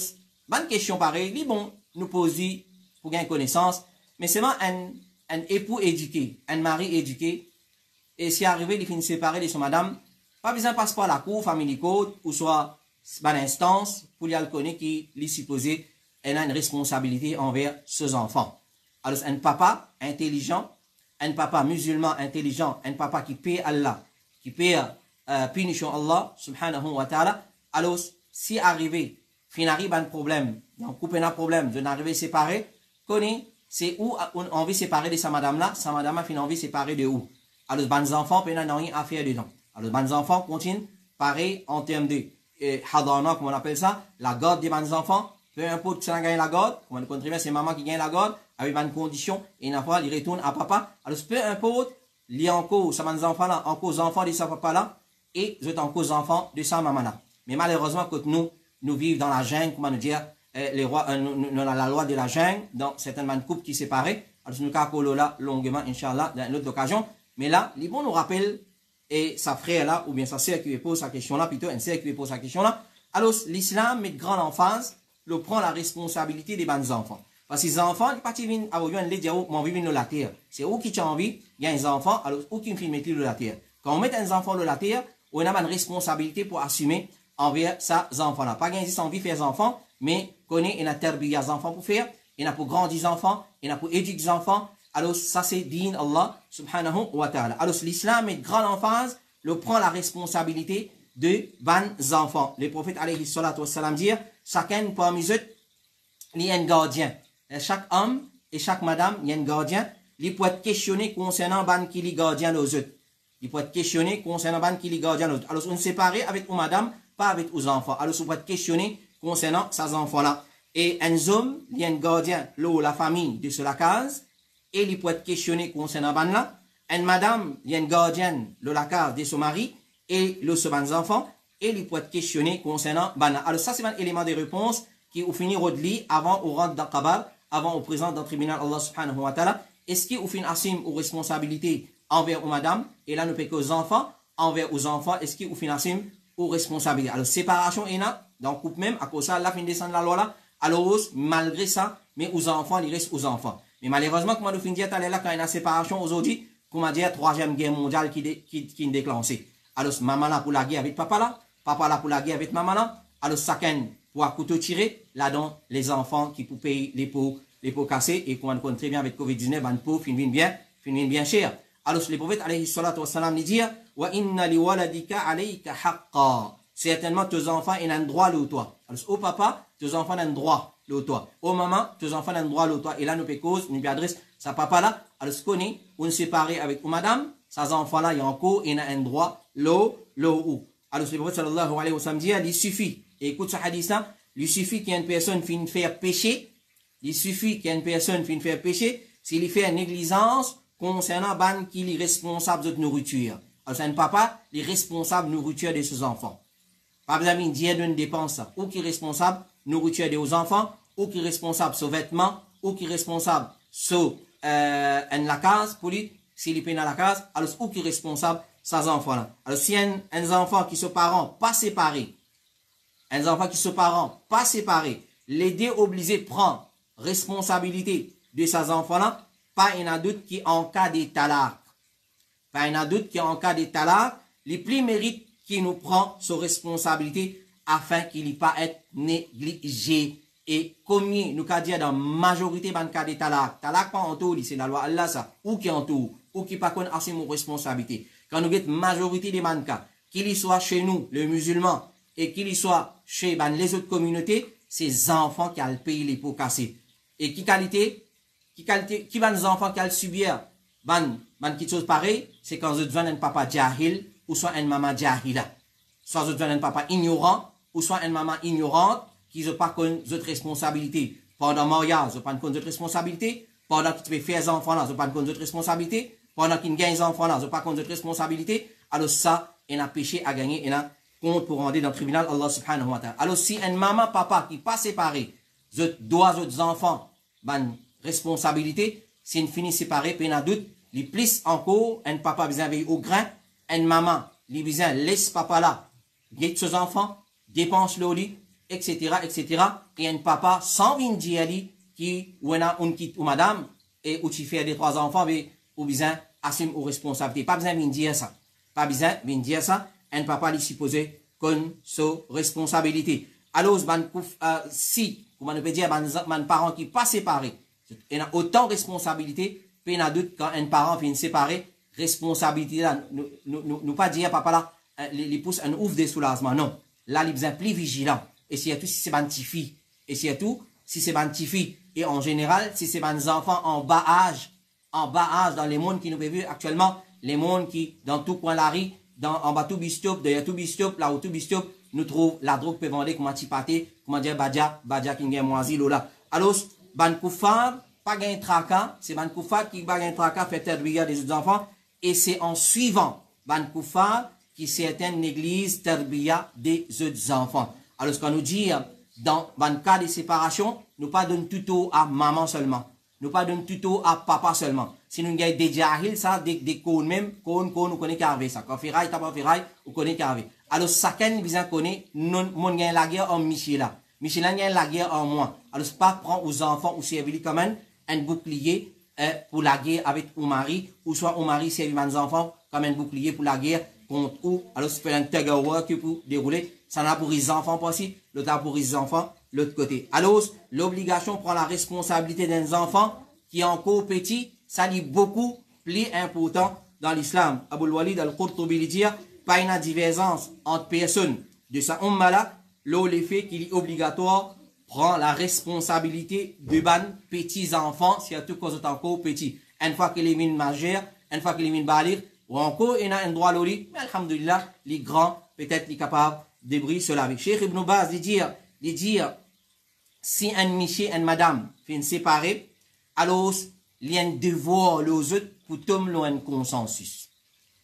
bonne question pareille, il est bon nous poser pour gagner connaissance, mais c'est vraiment un époux éduqué, un mari éduqué, et si arrivé, il finit séparé de son madame, pas besoin de passer par la cour, family code, ou soit par l'instance, pour lui connaître qu'il est supposé, elle a une responsabilité envers ses enfants. Alors, un papa intelligent, un papa musulman intelligent, un papa qui paie Allah, qui paie punition Allah, subhanahu wa ta'ala, alors, si arrivé, fin arrive un problème, donc couper un problème, de n'arriver séparé, connaît, c'est où on envie séparer de sa madame là a fin envie séparer de où. Alors, les enfants, ils n'ont rien à faire dedans. Alors, les enfants continuent, pareil, en termes de hadana, comme on appelle ça, la garde des enfants, peu importe qui gagne la garde, comme on contribue, c'est maman qui gagne la garde, avec une condition, et une fois, il retourne à papa. Alors, peu importe, il y a encore, ça les enfants là, encore les enfants de sa papa là, et vous êtes encore les enfants de sa maman là. Mais malheureusement, quand nous vivons dans la jungle, comment nous dire, les rois, la loi de la jungle, dans certaines couples qui séparent, alors, nous avons là longuement, Inch'Allah, dans une autre occasion. Mais là, les bons nous rappellent, et sa frère là, ou bien sa sœur qui lui pose sa question là, plutôt une sœur qui lui pose sa question là. Alors, l'islam met grande emphase, le prend la responsabilité des bons enfants. Parce que les enfants, ils partent à vous dire, moi, je vis dans la terre. C'est où qui a envie, il y a des enfants, alors, où qui me fait mettre dans la terre. Quand on met un enfant dans la terre, on a une responsabilité pour assumer envers ces enfants là. Pas qu'il y a envie de faire des enfants, mais qu'on ait une terbiya des enfants pour faire, il y en a pour grandir les enfants, il y en a pour éduquer les enfants. Alors, ça, c'est din Allah, subhanahu wa ta'ala. Alors, l'islam met grande emphase, le prend la responsabilité de bons enfants. Le prophète, alayhi salatu wassalam, dit, chacun parmi eux, il y a un gardien. Chaque homme et chaque madame, il y a un gardien. Il peut être questionné concernant ban qui est gardien aux autres. Il peut être questionné concernant ban qui est gardien aux autres. Alors, on est séparé avec une madame, pas avec aux enfants. Alors, on peut être questionné concernant ces enfants-là. Et un homme, il y a un gardien, la famille de la case, et il peut être questionné concernant ban là. Une madame, il y a une gardienne de la case de son mari, et le second enfant, et il peut être questionné concernant ban là. Alors, ça, c'est un élément de réponse qui, au finir, au lit, avant, au rentre dans Kabar, avant, au présent dans le tribunal, Allah subhanahu wa ta'ala. Est-ce qu'il, au fin, assume aux responsabilités envers aux madame, et là, nous payons aux enfants, envers aux enfants, est-ce qu'il, au fin, assume aux responsabilités. Alors, séparation, il y a, dans le couple même, à cause de ça, la fin descend de la loi là, alors, malgré ça, mais aux enfants, il reste aux enfants. Mais malheureusement, comme on nous dit, là, quand il y a une séparation aujourd'hui, comme on dit, troisième guerre mondiale qui est déclenchée. Alors, maman là pour la guerre avec papa là pour la guerre avec maman là, alors chacun pour un couteau tiré, là-dedans, les enfants qui pour payer les pots cassés, et qu'on connaît très bien avec Covid-19, les pots finissent bien cher. Alors, le prophète, alayhi salatu wassalam, dit, wa inna li waladika alayka haqqa. Certainement, tes enfants, ils ont un droit là toi. Alors, au papa, tes enfants ont un droit là toi. Au maman, tes enfants ont un droit là toi. Et là, nous pécose, nous adresse sa papa là. Alors, ce qu'on est, on est séparé avec madame, ces enfants là, il y a encore, ils ont un droit là où. Alors, le prophète sallallahu alayhi wa sallam dit, il suffit, et écoute ce hadith là, il suffit qu'il y ait une personne qui faire péché, il suffit qu'il y ait une personne qui faire péché, s'il fait une négligence concernant ban qui est responsable de nourriture. Alors, c'est un papa, il est responsable de nourriture de ses enfants. Pas besoin de dire d'une dépense, ou qui est responsable nourriture de ses enfants, ou qui est responsable sur vêtements, ou qui est responsable sur la case, pour lui, s'il est dans la case, alors, ou qui est responsable ces enfants-là. Alors, si un enfant qui sont parents pas séparés, les deux obligés prendre responsabilité de ces enfants-là, pas un doute qui en cas de talaq. Pas un doute qui en cas de talaq, les plus mérites qui nous prend ses responsabilités afin qu'il n'y pas être négligé. Et comme nous avons dit dans la majorité des cas de talaq, talaq pas en tout, c'est la loi Allah ça, ou qui en tout, ou qui pas connaît assez nos responsabilités. Quand nous avons la majorité des cas, qu'il y soit chez nous, les musulmans, et qu'il y soit chez les autres communautés, c'est enfants qui ont le pays les pots cassés. Et qui va les enfants qui ont subir quelque chose pareil, c'est quand vous devenez un papa jahil, ou soit une maman jahila. Soit vous devenez un papa ignorant, ou soit une maman ignorante, qui n'ont pas connu votre responsabilité. Pendant le mariage, vous n'avez pas connu votre responsabilité. Pendant que tu fais faire des enfants là, vous n'avez pas connu votre responsabilité. Pendant qu'il gagne des enfants là, vous n'avez pas connu votre responsabilité. Alors ça, il y a un péché à gagner, il y a un compte pour rendre dans le tribunal Allah subhanahu wa ta'ala. Alors si une maman, papa qui pas séparé, vous doit aux enfants, ban responsabilité, si une fini séparée, puis il y a doute, les plus encore, un papa besoin veiller au grain, une maman, les besoin laisse papa là, guide ses enfants, dépense le lit, etc., etc. Et un papa sans vindjiali qui, ou un quitte ou madame, et ou tu fais des trois enfants, mais ou besoin assume aux responsabilités. Pas besoin de ça. Pas besoin de dire ça. Un papa lui supposé comme sa responsabilité. Alors, si, comment on peut dire, un parent qui pas séparé, il a autant de responsabilité, puis il y a d'autres quand un parent vient séparer, responsabilité là, nous pas dire papa là, les pousse un ouf des soulagements. Non. Là, il est besoin plus vigilant. Et surtout si c'est une fille. Et surtout si c'est une fille. Et en général, si c'est des enfants en bas âge, dans les mondes qui nous vivent actuellement, les mondes qui, dans tout coin la rue, en bas tout bistop, derrière tout bistop, là où tout bistop, nous trouvons la drogue peut vendre comme antipatée, comment dire, badja qui est moisi, là. Alors, ban koufar, pas gain traka, c'est ban koufar qui va gain traka, fait terbiya des autres enfants, et c'est en suivant ban koufar qui certaines négligent terbiya des autres enfants. Alors, ce qu'on nous dit, dans le cas de séparation, nous pas donne tuto à maman seulement. Nous pas donne tuto à papa seulement. Si nous avons des jahil, ça, des cônes même, cônes, nous connaissons qu'arriver ça. Quand ferraille, t'as pas ferraille, nous connaissons qu'arriver. Alors, chacun, nous connaît, mon gain la guerre en Michela. Michela gagne la guerre en moi. Alors, c'est pas prendre aux enfants ou servir comme un bouclier, pour la guerre avec au mari, ou soit au mari servir mes enfants comme un bouclier pour la guerre contre ou. Alors, c'est faire un tug of war que pour dérouler. Ça n'a pour les enfants pas si, l'autre pour les enfants, l'autre côté. Alors, l'obligation prend la responsabilité des enfants qui est encore petit, ça dit beaucoup plus important dans l'islam. Abul Walid al-Qurtubi dit, pas une divergence entre personnes de sa umma l'effet qu'il est obligatoire prend la responsabilité de ban petits enfants, surtout quand ils sont encore petits. Une fois qu'il est mis majeur, une fois qu'il est mis balir, ou encore il a un droit à l'oli, mais alhamdulillah, les grands, peut-être les capables de briller cela avec. Cheikh Ibn Baz, il dit, si un monsieur, une madame, finissent séparer, alors, il y a un devoir, les autres, pour tomber un consensus.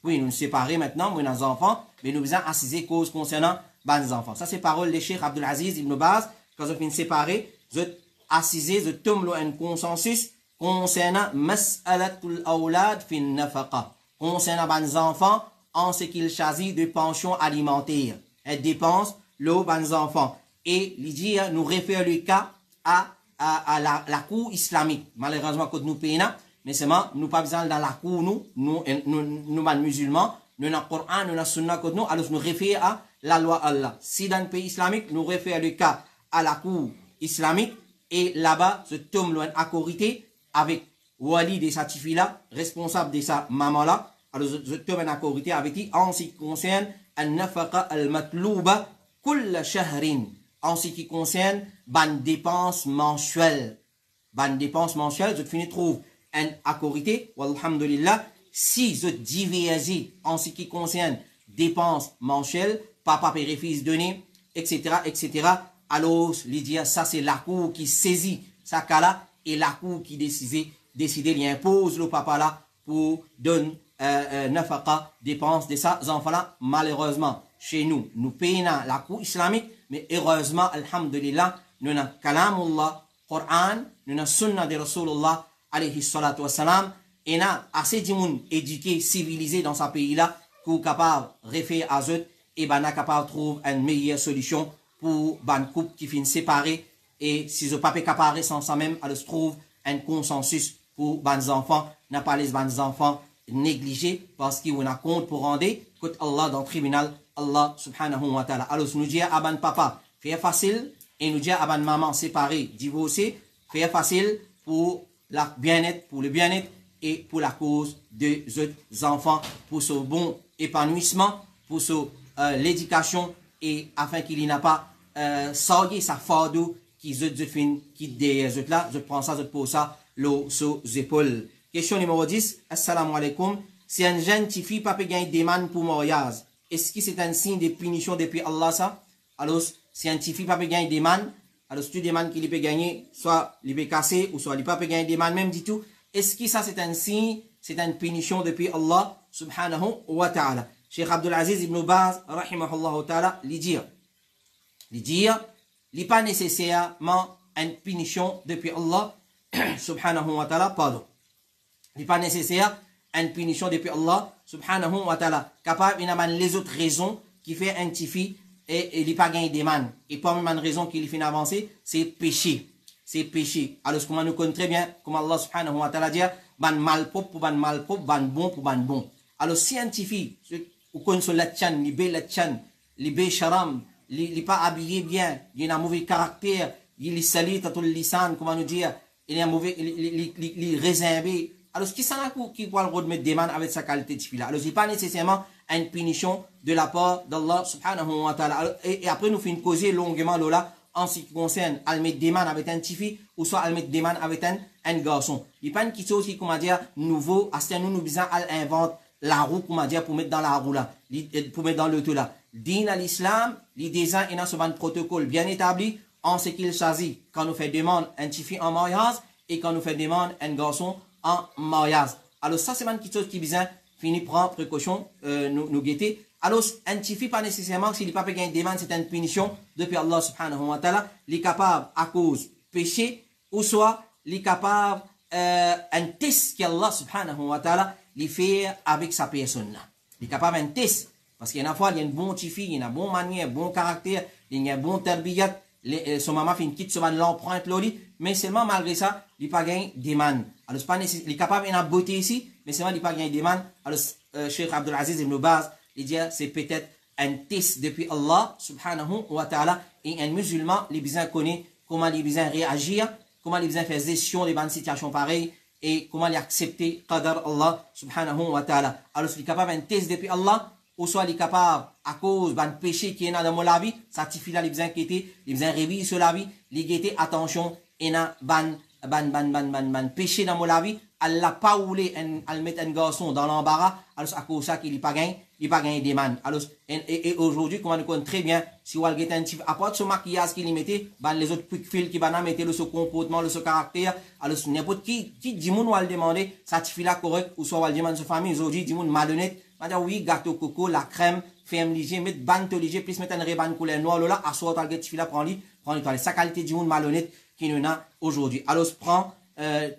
Oui, nous nous séparons maintenant, nous, nos enfants, mais nous avons assiser cause concernant les enfants. Ça, c'est parole de Cheikh Abdul Aziz Ibn Baz, quand vous finissez séparer, vous assiser, vous tombez un consensus concernant mas'alatul awlad fin nafaqa. Concernant les enfants, en ce qu'ils choisissent de pension alimentaire. Elles dépensent l'eau les enfants. Et, il dit, nous réfère le cas à la cour islamique. Malheureusement, quand nous payons, mais seulement, nous pas besoin dans la cour, nous musulmans, nous dans le Coran, nous dans la Sunna, nous, alors nous référons à la loi Allah. Si dans le pays islamique, nous référons le cas à la cour islamique, et là-bas, ce tombe loin à corité avec wali de sa tifila, responsable de sa maman là, alors ce tombe à corité avec qui, en ce qui concerne, al-nafaqa al-matlouba, kull shahrin. En ce qui concerne ban dépenses mensuelles. Ban dépenses mensuelles, je finis trouve un accorité, walhamdulillah, si je diverge en ce qui concerne dépenses mensuelles, papa père et fils donné, etc., etc., alors, Lydia, ça c'est la cour qui saisit sa cas-là, et la cour qui décide, il impose le papa là pour donner nafaqa, dépenses de ça, enfants-là, malheureusement, chez nous, nous payons la cour islamique, mais heureusement, alhamdulillah, nous avons kalamullah, Coran, nous avons sunna de Rasulullah, alayhi salatu wassalam, et nous avons assez de monde éduqué, civilisé dans ce pays-là, qui est capable de référer à eux, et ben, capable de trouver une meilleure solution pour ban couple qui finit séparé, et si je pas capable sans ça même, alors se trouve un consensus pour les enfants, n'a pas les enfants négligés parce qu'ils ont un compte pour rendre, que Allah dans le tribunal, Allah subhanahu wa ta'ala. Alors nous disons à ban papa, faire facile, et nous disons à ban maman séparée, divorcée, faire facile pour la bien-être, pour le bien-être et pour la cause des autres enfants, pour ce bon épanouissement, pour l'éducation et afin qu'il n'y ait pas sorti sa fardeau qui qui derrière là, je prends ça, je pose ça, l'eau sous épaules. Question numéro 10, assalamu alaikum. Si un jeune fille pas gagner des man pour mariage, est-ce que c'est un signe de punition depuis Allah ça? Alors, si un fille pas gagner des man, alors si tu demandes qu'il peut gagner, soit il peut casser, ou soit il peut gagner des man même du tout, est-ce que ça c'est un signe, c'est une punition depuis Allah subhanahu wa ta'ala? Cheikh Abdul Aziz ibn Baz, rahimahullah ta'ala, lui dire, il n'est pas nécessairement une punition depuis Allah subhanahu wa ta'ala, pardon. Il n'est pas nécessaire une punition depuis Allah subhanahu wa ta'ala. Capable, il y a les autres raisons qui fait un tifi et il n'est pas gagné des man. Et pas une raison qui lui fait avancer, c'est péché. C'est péché. Alors, comment nous connaissons très bien, comme Allah subhanahu wa ta'ala dit, ban mal pop pour ban mal pop, ban bon pour ban bon. Alors, si un tifi, ou qu'on soit la tchan, li bé charam, il n'est pas habillé bien, il a un mauvais caractère, il est sali, tout le lisan, comment nous dire, il est mauvais, il est réservé. Alors, ce qui s'en a qui va le remettre des mains avec sa qualité de fille là. Alors, ce n'est pas nécessairement une punition de la part d'Allah subhanahu wa ta'ala. Et après, nous faisons causer longuement là en ce qui concerne à mettre des mains avec un petit fille ou soit à mettre des mains avec un garçon. Il n'y a pas une chose qui, comment dire, nouveau, à ce que nous besoin à inventer la roue, comment dire, pour mettre dans la roue là, pour mettre dans le tout là. Din à l'islam, les désigns et un protocole bien établi en ce qu'il s'agit quand nous faisons demande un petit fille en mariage et quand nous faisons demande un garçon en mariage. Alors ça c'est une petite chose qui vient finir prendre précaution nous guetter. Alors un petit fille pas nécessairement s'il n'est pas gagner des demandes c'est une punition depuis Allah subhanahu wa ta'ala, il est capable à cause péché ou soit il est capable un test qu'Allah subhanahu wa ta'ala il fait avec sa personne là. Il est capable un test parce qu'il y a une fois il y a une bonne petite fille, il y a une bonne manière, bon caractère, il y a un bon terbiyat, son maman fait une petite semaine l'empreinte loli, mais seulement malgré ça, il n'a pas gagné des man. Alors, c'est pas nécessaire, il est capable de beauté ici, mais seulement il n'a pas gagné des man. Alors, Cheikh Abdul Aziz ibn Baz, il dit, c'est peut-être un test depuis Allah, subhanahu wa ta'ala, et un musulman, il besoin connaît comment il besoin réagir, comment il besoin faire gestion des bonnes situations pareilles, et comment il accepter qadar Allah, subhanahu wa ta'ala. Alors, il est capable d'un test depuis Allah, ou soit il est capable, à cause d'un péché qui est dans la vie, ça signifie là, il besoin quitter, il besoin réveiller sur la vie, il guetter, attention, et na ban péché dans la vie, elle n'a pas voulu mettre un garçon dans l'embarras, alors à cause de ça qu'il n'a pas gagné des man. Alors, et aujourd'hui, comme on connaît très bien, si on get un petit, à part ce maquillage qu'il y mettait, les autres quick fil qui va mettre le ce comportement, le ce caractère, alors n'importe qui dit moun va le demander, ça te fait là correct, ou soit on va le demander sa famille, aujourd'hui, dit moun malhonnête, on dire oui, gâteau coco, la crème, ferme léger, mettre ban léger, plus mettre un reban couleur noire, là, à soi, t'as le get là, prends sa qualité du monde malhonnête, qui nous a aujourd'hui. Alors, prend,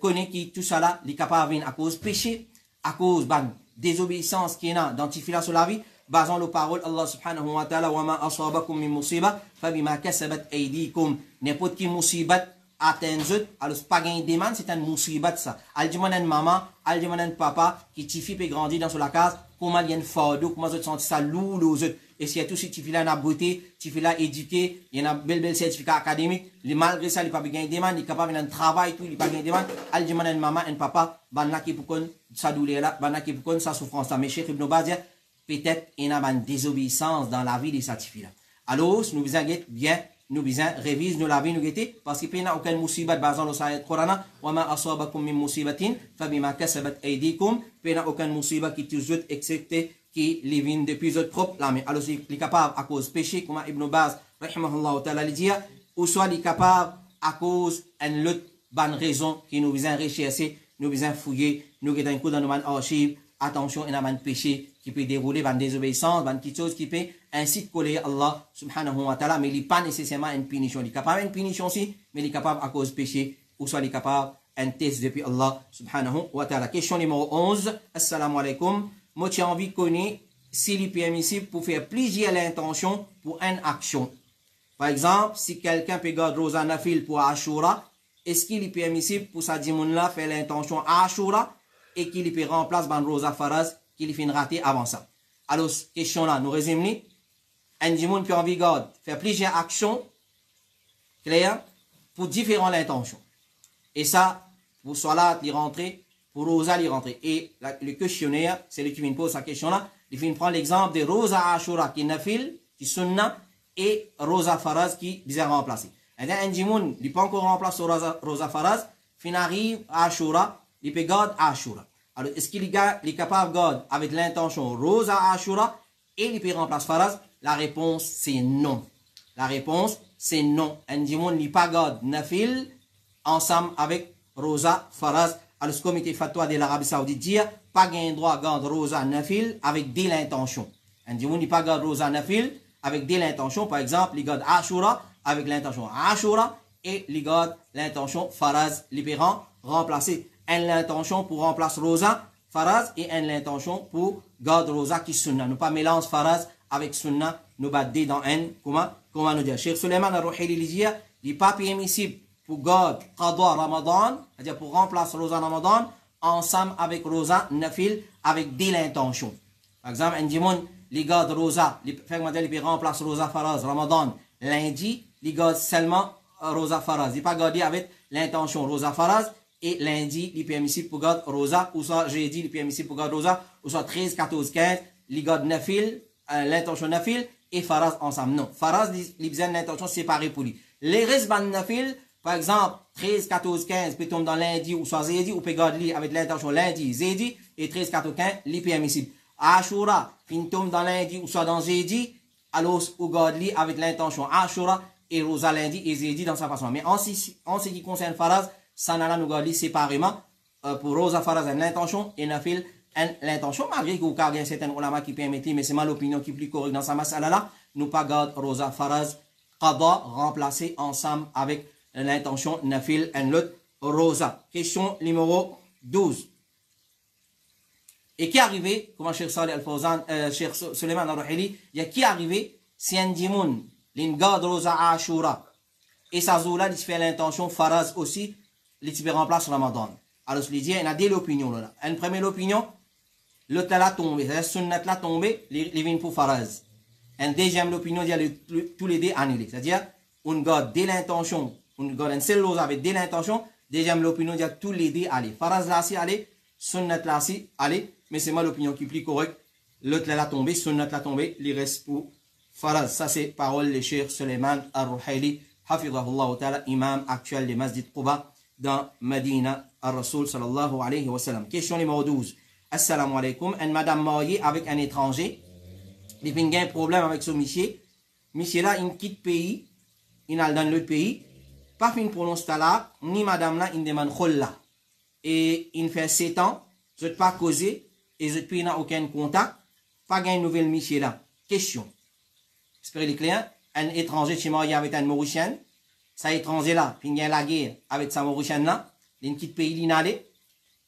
connaît qui tout ça là, les capables à cause péché, à cause ban désobéissance qui est là, d'antifila sur la vie, basant les paroles Allah subhanahu wa ta'ala, wa ma asabakum min musiba, fa bima kasabat aydikum. N'importe qui musibat atteint zut, alors pas gagner des man, c'est un musibat ça. Al demande un maman, al demande un papa, qui tifi peut grandir dans la case, comment il y a une fardeau, comment ils sentent ça lourd aux autres. Et s'il y a tout ce tifi là, une beauté, tifi là éduqué, il y a un bel certificat académique, malgré ça, il pas gagner des man, il est capable d'un travail, tout, il pas gagner des man, al demande un maman, un papa, banna qui pour qu'on ça douleur là, banna qui pour qu'on ça souffrance là. Mais Cheikh Ibn Baz, peut-être il y a une désobéissance dans la vie de cette fille là. Alors, nous besoin bien, nous besoin réviser nous la vie nous guetter parce qu'il n'y a aucun musibat basant le sayat Coran wa ma asabakum min musibatin fa bima kasabat aydikum, il n'y a aucun musibat qui toujours excepté qui les vient depuis votre propre la main. Alors il est capable à cause péché comme Ibn Baz rahimahullah ta'ala le dit, ou soit il est capable à cause une autre bonne raison qui nous besoin rechercher, nous besoin fouiller, nous guetter un coup dans nos archives. Attention, il y a un péché qui peut dérouler, une désobéissance, une petite chose qui peut ainsi coller Allah subhanahu wa ta'ala, mais il n'est pas nécessairement une punition. Il est capable d'une punition aussi, mais il est capable à cause du péché, ou soit il est capable d'un test depuis Allah subhanahu wa ta'ala. Question numéro 11. Assalamu alaikum. Moi, j'ai envie de connaître s'il est permissible pour faire plusieurs intentions pour une action. Par exemple, si quelqu'un peut garder Rosa Nafil pour Ashura, est-ce qu'il est permissible pour sa dimoun là faire l'intention à Ashura et qu'il peut remplacer ban Rosa Faraz qu'il finit raté avant ça? Alors, question là, nous résumons. Un dimoun qui a envie de faire plusieurs actions claires pour différentes intentions. Et ça, pour Salat, il rentre, pour Rosa, il rentre. Et le questionnaire, c'est lui qui me pose sa question là. Il vient prendre l'exemple de Rosa Ashura qui est Nafil, qui est Sunna, et Rosa Faraz qui est remplacé. Et un dimoun, il peut encore remplacer Rosa Faraz, fin arrive à Ashura, il peut garder Ashura. Alors, est-ce qu'il est capable de garder avec l'intention Rosa Ashura et il peut remplacer Faraz? La réponse, c'est non. La réponse, c'est non. Un dimoun n'est pas garde Nafil ensemble avec Rosa Faraz. Alors, ce comité fatwa de l'Arabie Saoudite dit, pas gain droit à garder Rosa Nafil avec de l'intention. Un dimoun n'est pas garde Rosa Nafil avec de l'intention. Par exemple, il garde Ashura avec l'intention Ashura et il garde l'intention Faraz, libérant, remplacer. Un l'intention pour remplacer Rosa Faraz et un l'intention pour garder Rosa qui sunna. Nous pas mélange Faraz avec sunna, nous battons dans un, comment nous dire. Cheikh Suleiman al-Ruhaili dit, il n'est pas permissible pour garder Qadwa Ramadan, c'est-à-dire pour remplacer Rosa Ramadan, ensemble avec Rosa Nafil, avec de l'intention. Par exemple, un dimoun, il garde Rosa, il peut remplacer Rosa Faraz Ramadan lundi, il garde seulement Rosa Faraz. Il n'est pas gardé avec l'intention Rosa Faraz, et lundi, il est permissible pour garder Rosa, ou soit jeudi, il est permissible pour garder Rosa, ou soit 13, 14, 15, il garde Nafil, l'intention Nafil, et Faraz ensemble. Non, Faraz, il besoin d'intention séparée pour lui. Les restes Nafil, par exemple, 13, 14, 15, peut tomber dans lundi, ou soit jeudi, ou peut garder avec l'intention lundi, jeudi, et 13, 14, 15, il est permissible. Ashura, fin tombe dans lundi, ou soit dans jeudi, alors, ou garde avec l'intention Ashura, et Rosa lundi, et jeudi dans sa façon. Mais en ce qui concerne Faraz, Sanala nous garde séparément pour Rosa Faraz l'intention et Nafil l'intention, malgré qu'il y a certains ulama qui permettent, mais c'est mal l'opinion qui est plus correcte dans sa masala là, nous pas garde Rosa Faraz Qada remplacé ensemble avec l'intention Nafil et l'autre Rosa. Question numéro 12. Et qui est arrivé, comme Cheikh Salih Al-Fawzan, Cheikh Suleiman Al-Ruhaili, il y a qui est arrivé, si un dimoun, il garde Rosa Ashura, et sa zoula, il fait l'intention Faraz aussi, il peut remplacer Ramadan. Alors, je lui dis, il y a deux opinions là. Une première opinion, l'autre là tombé, c'est-à-dire sunnat là tombé, il vient pour Faraz. Une deuxième opinion, il y a tous les deux annulés. C'est-à-dire, on garde dès l'intention, on garde une seule chose avec dès l'intention. Deuxième opinion, il y a tous les deux allés. Faraz là aussi allé, sunnat là aussi allé, mais c'est moi l'opinion qui est plus correcte. L'autre là tombé, sunnat là tombé, il reste pour Faraz. Ça, c'est parole de Cheikh Suleiman Al-Ruhaili, hafidhahullah ta'ala, imam actuel de Masjid Quba dans Medina al-Rasul sallallahu alayhi wa sallam. Question numéro 12. Assalamu alaikum. Une madame mariée avec un étranger. Il y a un problème avec ce monsieur. Monsieur là, il quitte le pays. Il est dans l'autre pays. Pas fin prononce talaq. Ni madame là, il demande kholla. Et il fait 7 ans. Je ne pas causer. Et je ne n'a aucun contact. Pas gain nouvelle monsieur là. Question. J'espère les clair. Un étranger qui est marié avec un Mauricien. Ça étranger là, puis il y a la guerre avec sa Mauricienne là, il quitte le pays, il allé,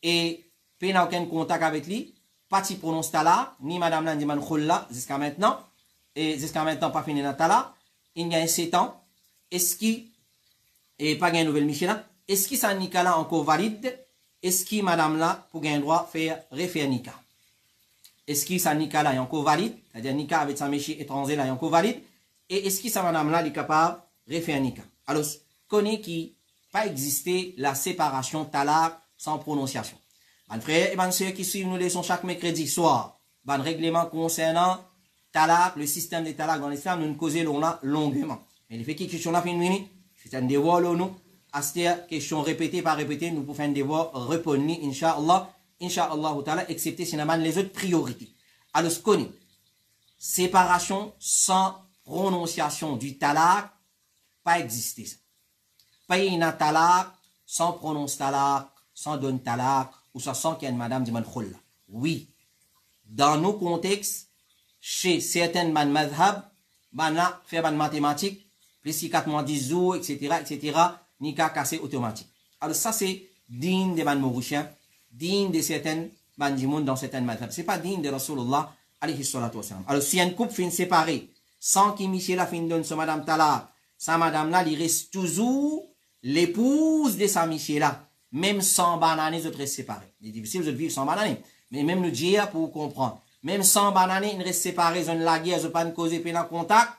et il n'a aucun contact avec lui, pas de prononce tala, ni madame là, ni madame kholla, jusqu'à maintenant, et jusqu'à maintenant, pas fini dans tala, il y a 7 ans, est-ce qu'il, et pas gain nouvelle Michel là, est-ce que ça nika là encore valide, est-ce que madame là, pour gagner droit, faire refaire nika? Est-ce que ça nika là est encore valide, c'est-à-dire nika avec sa méchie étranger là est encore valide, et est-ce que ça madame là est capable de refaire nika? Alors, connaît qui pas existé la séparation talaq sans prononciation. Mes frères et mes sœurs qui suivent nos leçons chaque mercredi soir, ban règlement concernant talaq, le système de talaq dans l'islam, nous nous causons là longuement. Mais les faits qui question là fin minute, c'est un devoir là nous, à cette question répétée par répétée, nous pouvons faire un devoir répondre, Inch'Allah ta'ala, excepté si nous avons les autres priorités. Alors, connaît séparation sans prononciation du talaq, pas exister ça. Pas y a talaq, sans prononce talaq, sans donne talaq, ou sans qu'il y ait une madame di man kholla. Oui. Dans nos contextes, chez certaines man madhab, bana fait ban mathématiques, plus 4 mois 10 jours, etc., ni ka cassé automatique. Alors ça c'est digne des man mauriciens, digne de certaines man du monde dans certaines madhab. C'est pas digne de Rasulullah, alayhi salatu wa sallam. Alors si un couple fin séparé, sans qu'il Michel la fin donne ce madame talaq, sa madame là, il reste toujours l'épouse de sa Michel là. Même sans banane, ils restent séparés. Il est difficile de vivre sans banane. Mais même nous dire pour comprendre. Même sans banane, ils restent séparés. Ils ont la guerre, ils n'ont pas de cause, ils ont contact.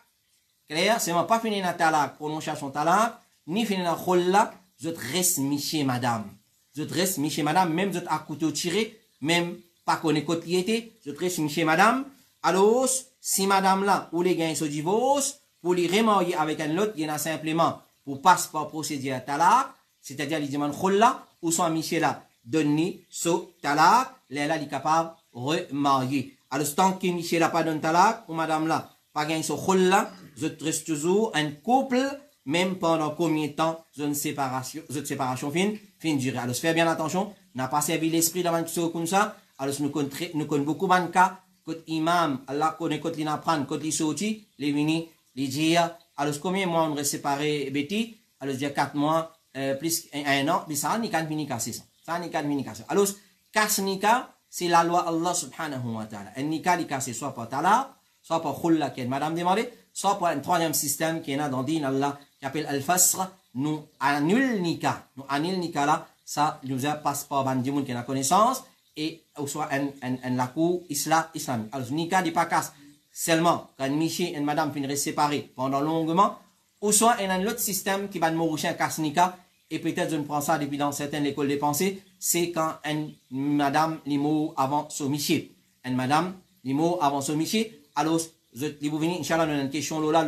Clair? C'est pas fini dans talak pour nous chercher un talak. Ni fini dans kholla. Ils restent Michel madame. Ils restent Michel madame. Même ils à couteau tiré. Même pas connaître côté piété. Ils restent Michel madame. Alors, si madame là, ou les gains se divorce, pour les remarier avec un autre, il y en a simplement pour passer par procédure talak. C'est-à-dire, les demandent kholla, ou soit Michel là, donner so talak, là, il est capable de remarier. Alors, tant que Michel n'a pas donné talak, ou madame là, pas gagné so kholla, je reste toujours un couple, même pendant combien de temps, une séparation fin durée. Alors, faire bien attention, n'a pas servi l'esprit dans une comme ça. Alors, nous connaissons beaucoup de cas, quand imam, Allah connaît, quand il apprend, quand il sortit, les vini, les dire, alors, combien de mois on reste séparés, Betty? Alors, dire 4 mois, plus 1 an, mais ça, n'est qu'un mini cassé, ça. Ça, n'est qu'un mini cassé. Alors, casse nika, c'est la loi Allah subhanahu wa ta'ala. Un nika, il casse soit par talaq, soit par khulla, qui est madame demandée, soit par un troisième système qui est là dans din Allah, qui appelle al-fasr, nous annule nika. Nous annule nika là, ça nous a passe par bandimoun qui a connaissance, et, ou soit un lakou islamique. Alors, nika n'est pas casse seulement quand monsieur et madame finissent séparés pendant longuement, ou soit il y a un autre système qui va nous mourir un casse nika, et peut-être je ne prends ça depuis dans certaines écoles des pensées, c'est quand une madame limo avant son monsieur. Une madame limo avant son monsieur, alors, vous venez, Inch'Allah, nous avons une question là,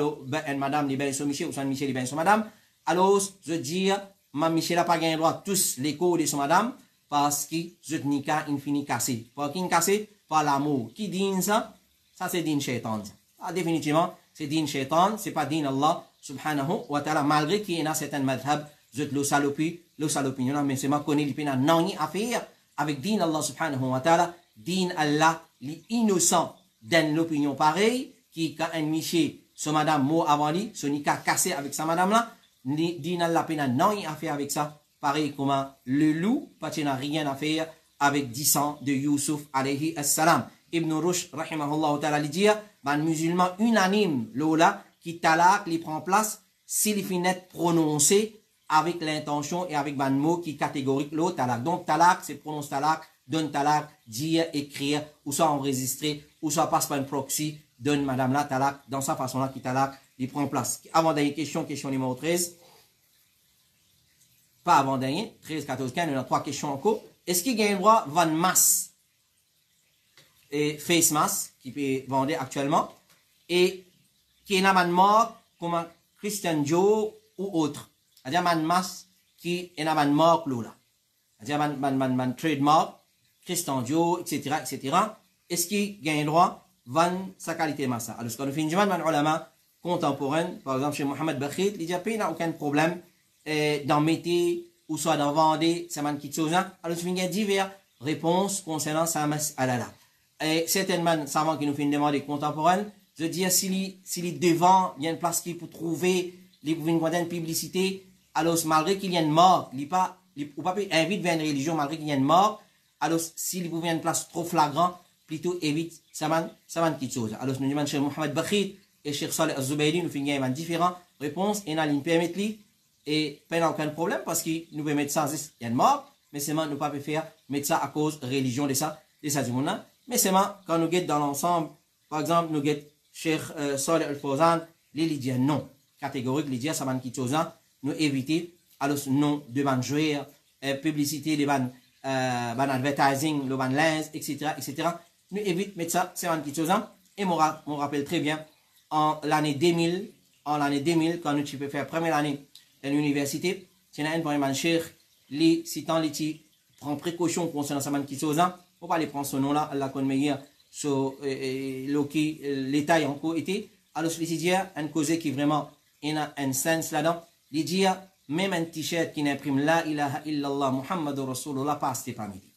une madame li ben son monsieur, ou soit un monsieur li ben son madame, alors, je dis, ma Michel n'a pas gagné droit tous les cours de son madame, parce que je nika infini cassé. Par qui cassé? Par l'amour. Qui dit ça? Ça c'est din shaitan. Ah, définitivement, c'est din shaitan, c'est pas din Allah, subhanahu wa ta'ala, malgré qu'il y a certains madhab, je le salopi, mais c'est ma connu, il n'y a rien à faire avec din Allah subhanahu wa ta'ala, din Allah, l'innocent, donne l'opinion pareille, qui, quand un miché, son madame, mot avant lui, son nika cassé avec sa madame là, din Allah, il n'y a rien à faire avec ça, pareil comme le loup, parce qu'il n'a rien à faire avec 10 ans de Youssouf, alayhi assalam. Ibn Rushd, rahimahullah ta'ala, il dit, un musulman unanime, lola, qui talak, il prend place, s'il finit prononcé, avec l'intention et avec un mot qui est catégorique, l'autre talak. Donc, talak, c'est prononce talak, donne talak, dire, écrire, ou soit enregistrer, ou soit passe par un proxy, donne madame la talak, dans sa façon-là, qui talak, il prend place. Avant-dernière question, question numéro 13. Pas avant-dernier, 13, 14, 15, il y a 3 questions encore. Est-ce qu'il y a un droit de masse et face mask, qui peut vendre actuellement, et qui est un mort comme Christian Joe ou autre? C'est-à-dire un masque qui est un marque là. C'est-à-dire un trademark, Christian Joe, etc., etc. Est-ce qu'il y a un droit de vendre sa qualité masse? Alors, ce qu'on fait une ulama contemporain, par exemple chez Mohamed Bakhit, il n'y a aucun problème dans métier ou soit dans vendre, c'est un petit chose. Alors, il y a diverses réponses concernant sa masse alala. Et certains savants qui nous font demander contemporains, je dis, s'il est devant, il y a une place qui peut trouver, il peut une une publicité, alors malgré qu'il y a une mort, il pas invite vers une religion malgré qu'il y a une mort, alors s'il vous vient une place trop flagrant, plutôt évite ça va une petite chose. Alors nous demandons chez Mohamed Bakhit et chez Saleh Az-Zubaydi, nous faisons une différentes réponses et nous permettre et pas aucun problème parce qu'il nous permet ça, il y a une mort, mais seulement nous pas faire mettre ça à cause de religion de ça du monde là. Mais seulement quand nous guettons dans l'ensemble, par exemple nous guettons Cheikh Saleh Al-Fawzan, il dit non catégorique, il dit ça va une petite chose nous éviter alors non de ban jouer publicité de ban advertising le ban lens etc. nous évite mettre ça c'est une petite chose et me rappelle très bien en l'année 2000 quand nous tu peux faire première année à l'université c'est un premier cheikh les citant les prend précaution concernant ça une petite chose faut pas les prendre ce nom là la connaît meilleur sur l'état est encore été alors je dis un cause qui vraiment il a un sens là-dedans il dit même un t-shirt qui n'imprime la ilaha illallah Muhammadur Rasulullah pas c'est pas midi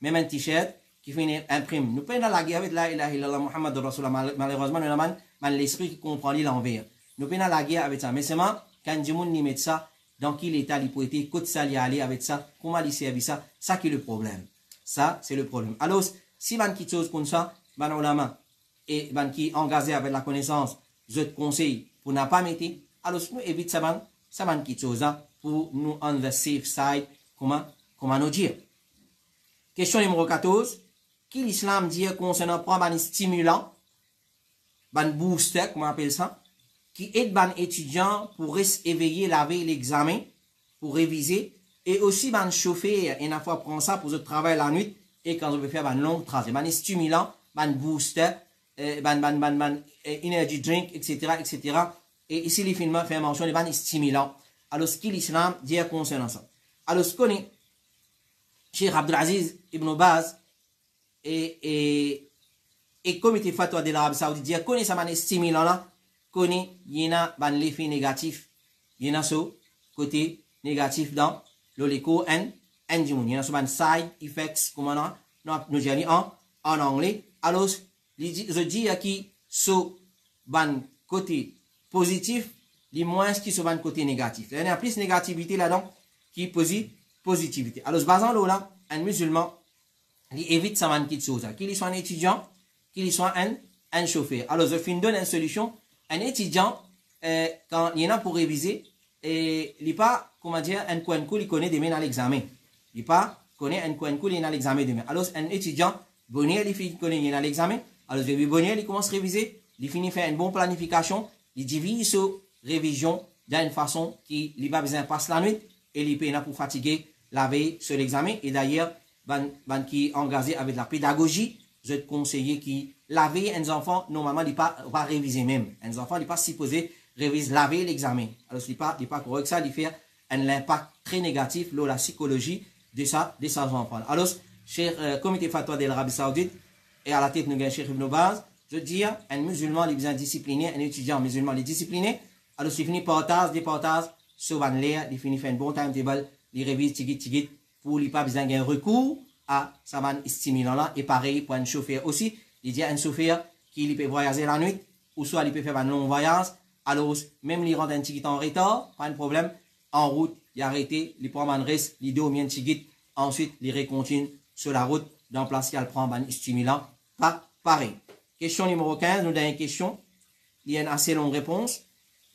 même un t-shirt qui finit imprime nous pas dans la guerre avec la ilaha illallah Muhammadur Rasulullah malheureusement nous avons l'esprit qui comprend l'envers nous pas dans la guerre avec ça mais seulement quand du monde n'y met ça dans quel état il peut être côté ça y aller avec ça comment il servir ça qui est le problème ça c'est le problème alors si man quelque chose comme ça ban ulama et ban qui engagé avec la connaissance je te conseille pour ne pas mettre alors nous évite ça ban qui chose pour nous on the safe side, comment nous dire. Question numéro 14. Qui l'islam dit concernant prendre un stimulant, un booster, comment on appelle ça, qui aide un étudiant pour rester éveillé la veille l'examen, pour réviser, et aussi un chauffeur, et une fois prendre ça pour travailler la nuit, et quand on veut faire un long trajet, un stimulant, un booster, un energy drink, etc., etc. Et ici, les films font mention de un stimulant. Alors, ce qui l'islam dit concernant ça. Alors, ce qu'on est, Cheikh Abdelaziz Ibn Baz, et comité fatwa de l'Arabie Saoudite dit connaît ça man stimulant là connaît il y a ban l'effet négatif il y a ce côté négatif dans l'oléco and du monde il y a ce ban side effects comment nous dit en anglais alors je dis qui ce ban côté positif les moins qui ce ban côté négatif il y a plus négativité là-dedans qui positivité alors basant là un musulman il évite ça man qui chose qu'il soit un étudiant qu'il soit un chauffeur alors je finis donne une solution un étudiant quand il y en a pour réviser et il pas comment dire un coin il connaît demain à l'examen il pas connaît un coin il à l'examen demain alors un étudiant bonnier il connaît à l'examen alors je vais bonnier il commence à réviser il finit faire une bonne planification il divise sur révision d'une façon qui il pas besoin passer la nuit et il peut pour fatiguer la veille sur l'examen et d'ailleurs ban qui engagé avec la pédagogie je te conseille qui la veille un enfant normalement il pas réviser même un enfant il pas supposé réviser la veille l'examen alors il pas correct ça il fait un impact très négatif sur la psychologie de ça enfants alors cher comité fatwa de l'Arabie Saoudite et à la tête nous gagne Cheikh Ibn Baz je dis un musulman il besoin discipliné un étudiant musulman il discipliné alors il finit départage sur van l'air il finit faire un bon timetable il révise tigit pour il pas besoin d'un recours à ça va stimulant là et pareil pour un chauffeur aussi il dit à un chauffeur qui peut voyager la nuit ou soit il peut faire un long voyage alors même il rentre un ticket en retard pas de problème en route il arrête il prend un reste il dormit un ticket ensuite il continue sur la route dans place qu'il prend un stimulant pas pareil question numéro 15 nous avons une question il y a une assez longue réponse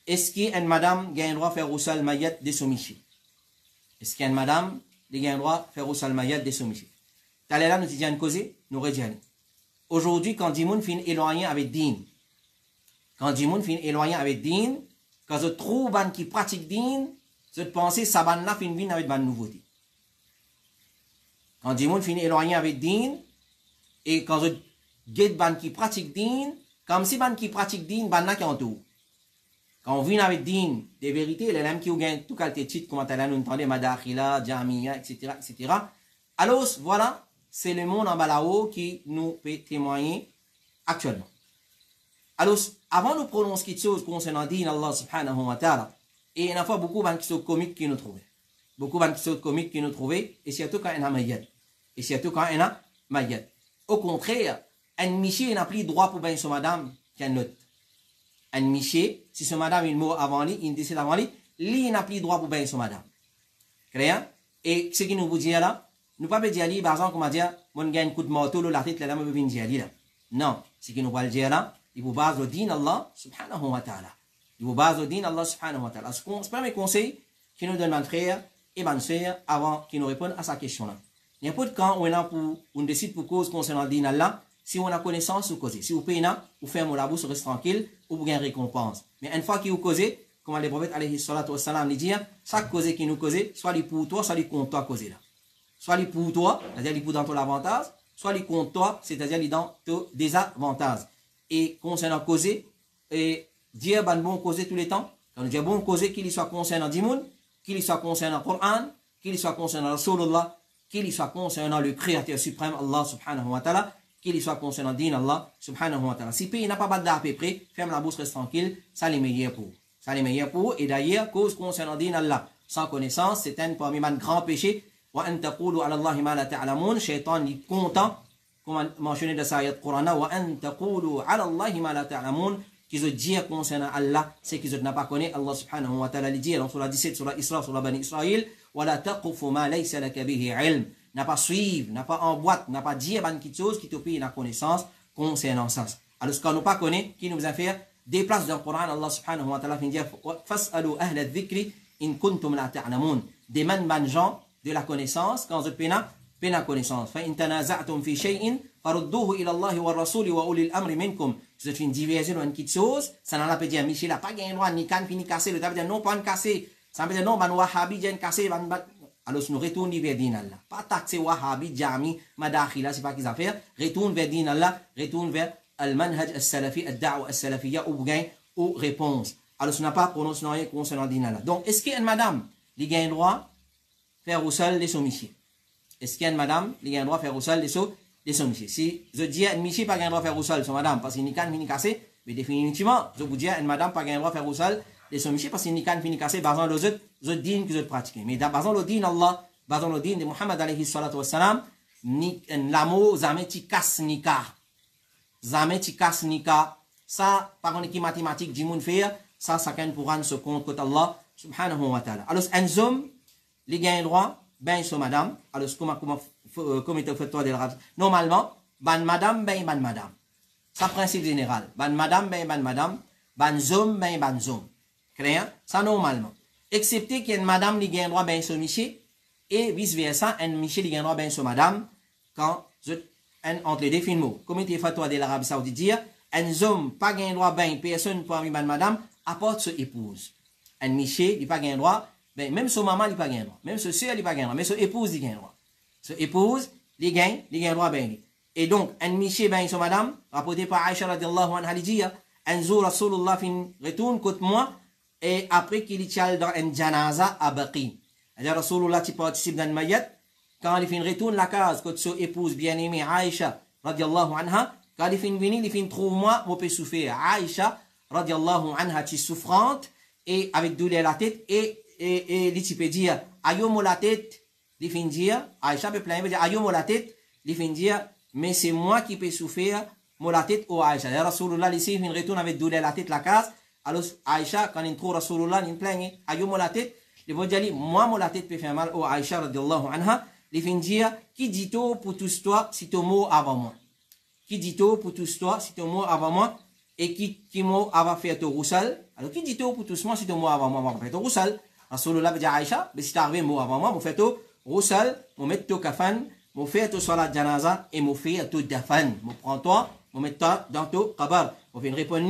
est-ce qu'une madame a le droit de faire au sal mayat de son monsieur est-ce qu'une madame a le droit de faire au sal mayat de son monsieur t'allais là nous disons une cause nous redisons aujourd'hui quand Dimoun fin éloigné avec din quand Dimoun fin éloigné avec din quand je trouve ban qui pratique din je pense ça ban là fin vin avec ban nouveauté quand Dimoun fin éloigné avec din et quand je get ban qui pratique din comme si ban qui pratique din ban là qui entoure quand on vient avec din des vérités les mêmes qui ont gagné tout qualité titre comment t'allais nous entendre madakhila jamia etc alors voilà c'est le monde en bas là-haut qui nous peut témoigner actuellement. Alors, avant de prononcer quelque chose concernant din Allah subhanahu wa ta'ala, et il y a fois beaucoup de choses comiques qui nous trouvent. Beaucoup de choses comiques qui nous trouvent, et surtout quand il y a mayad. Et surtout quand il y a mayad. Au contraire, un monsieur n'a plus droit pour bien son madame qu'un autre. Un monsieur, si son madame il meurt avant lui, il décède avant lui, lui n'a plus droit pour bien son madame. Clair? Et ce qui nous vous dit là, nous pas dire ali par exemple comment dire mon gagne coup de marteau la tête là me vient dire ali là non ce qui nous va dire là il vous base le din Allah subhanahu wa ta'ala il vous base le din Allah subhanahu wa ta'ala c'est premier conseil qui nous donne mon frère et ma sœur avant qu'il nous réponde à sa question là n'importe quand on est là pour on décide pour cause concernant le din Allah si on a connaissance ou causer si vous payez là ou ferme la bouche reste tranquille ou vous gagnez récompense mais une fois qu'il vous causez comme le prophète alayhi salatu wassalam dit dire chaque cause qui nous cause soit lui pour toi soit lui contre toi causer là soit il pour toi, c'est-à-dire il pour dans ton avantage, soit il contre toi, c'est-à-dire il dans ton désavantage. Et concernant causer, et dire bon causer tous les temps, quand on dit bon causer qu'il soit concernant Dimoun, qu'il soit concernant le Coran, qu'il soit concernant Rasulullah, qu'il soit concernant le Créateur suprême Allah subhanahu wa ta'ala, qu'il soit concernant din Allah subhanahu wa ta'ala. Si pays n'a pas battu à peu près, ferme la bouche, reste tranquille, ça les meilleur pour. Ça les meilleur pour, et d'ailleurs, cause concernant din Allah, sans connaissance, c'est un parmi mes grands péchés. وأن تقولوا على الله ما لا تعلمون شيطان est content comme mentionné dans cette Coran وأن تقولوا على الله ما لا تعلمون qu'ils ont dit concernant Allah c'est qu'ils n'ont pas connu Allah subhanahu wa ta'ala dit dans surah 17 surah Isra surah Bani Israël ولا تقف ما ليس لك به علم n'a pas suivre n'a pas en boîte n'a pas dire quelque chose qui te paye la connaissance concernant ça alors ce qu'on n'a pas connu qui nous a fait des places dans le Coran, Allah subhanahu wa ta'ala dit Fas'alu ahla al-dhikri in kuntum la ta'lamun. Demande ban gens de la connaissance quand vous pena connaissance. Fa in tanaza'tum fi shay'in farudduhu ila Allah wa rasuli wa ulil amri minkum. Si vous êtes une diversion ou une petite chose, ça n'a pas dire Michel n'a pas gagné droit ni can fini cassé, le tabi dire non pas cassé. Ça veut dire non ban wahabi j'ai cassé ban. Alors nous retournons vers din Allah. Pas taxer wahabi jami madakhila c'est pas qu'ils affaire. Retourne vers din Allah, retourne vers al-manhaj al-salafi, al-da'wa al-salafiyya ou gain ou réponse. Alors ce n'a pas prononcé rien concernant din Allah. Donc est-ce qu'une madame li gagne droit faire au sol les soumissions? Est-ce qu'il y a une madame qui a le droit de faire au sol les soumissions? Si je dis à une michi pas le droit de faire au sol, son madame, parce qu'il n'y a qu'un fini cassé, mais définitivement, je vous dis à une madame pas le droit de faire au sol les soumissions, parce qu'il n'y a qu'un fini cassé, par exemple, les autres dînes que vous pratiquez. Mais par exemple, le dîne Allah, par exemple, le dîne de Muhammad alayhi salatu wassalam, l'amour, jamais tu casses nika. Jamais tu casses nika. Ça, par contre, qui mathématique, du monde faire, ça, chacun pourra se compte contre Allah, subhanahu wa ta'ala. Alors, un homme, il a le droit, ben so madame, alors comment il fait toi de l'arabe? Normalement, ban madame, ben ban madame. Ça principe général. Ban madame, ben ban madame. Ban zom, ben ban zom. Clair? Ça normalement. Excepté qu'il y a une madame qui a un droit ben so miché, et vice versa, un miché qui a un droit ben so madame, quand entre les deux films. Comment il fait toi de l'Arabie Saoudite dire, un zom pas un droit ben personne pour ban madame, apporte son épouse. Un miché, il pas un droit. Ben, même son maman, il pas gain droit. Même son soeur, il pas gain droit. Mais son épouse, il gagne droit. Son épouse, il gagne droit ben. Et donc, un miché ben son madame, rapporté par Aïcha radiallahu anha, il dit, un jour, Rasulullah fin retourne contre moi, et après qu'il est allé dans un janaza à Baqi. C'est-à-dire, Rasulullah, qui participe dans le mayat, quand il fin retourne la case, contre son épouse bien-aimée Aïcha radiallahu anha, quand il fin venir, il fin trouve moi, mon peut souffrir. Aïcha radiallahu anha, qui souffrante, et avec douleur la tête, et il peut dire, ayomo la tête, il finit dire, Aïcha peut plaindre, dire, ayomo la tête, il finit dire, mais c'est moi qui peux souffrir, mon la tête ou Aïcha. Et Rasulullah, ici, il retourne avec douleur la tête, la case. Alors, Aïcha, quand il trouve Rasulullah, il plaint, ayomo la tête, il va dire, moi, mon la tête peut faire mal, ou Aïcha, radiallahu anha, il finit dire, qui dit tout pour tous toi, si ton mot avant moi? Qui dit tout pour tous toi, si ton mot avant moi? Et qui mot avant faire ton roussal? Alors, qui dit tout pour tous moi, si ton mot avant moi, va faire ton roussal? Rasulullah dit à Aïcha, mais si tu arrivé moi avant moi, je fais tout roussal, je mets tout kafan, je fais tout salat janaza et je fais tout dafan. Je prends toi, je mets toi dans tout kabar. Je fais une réponse,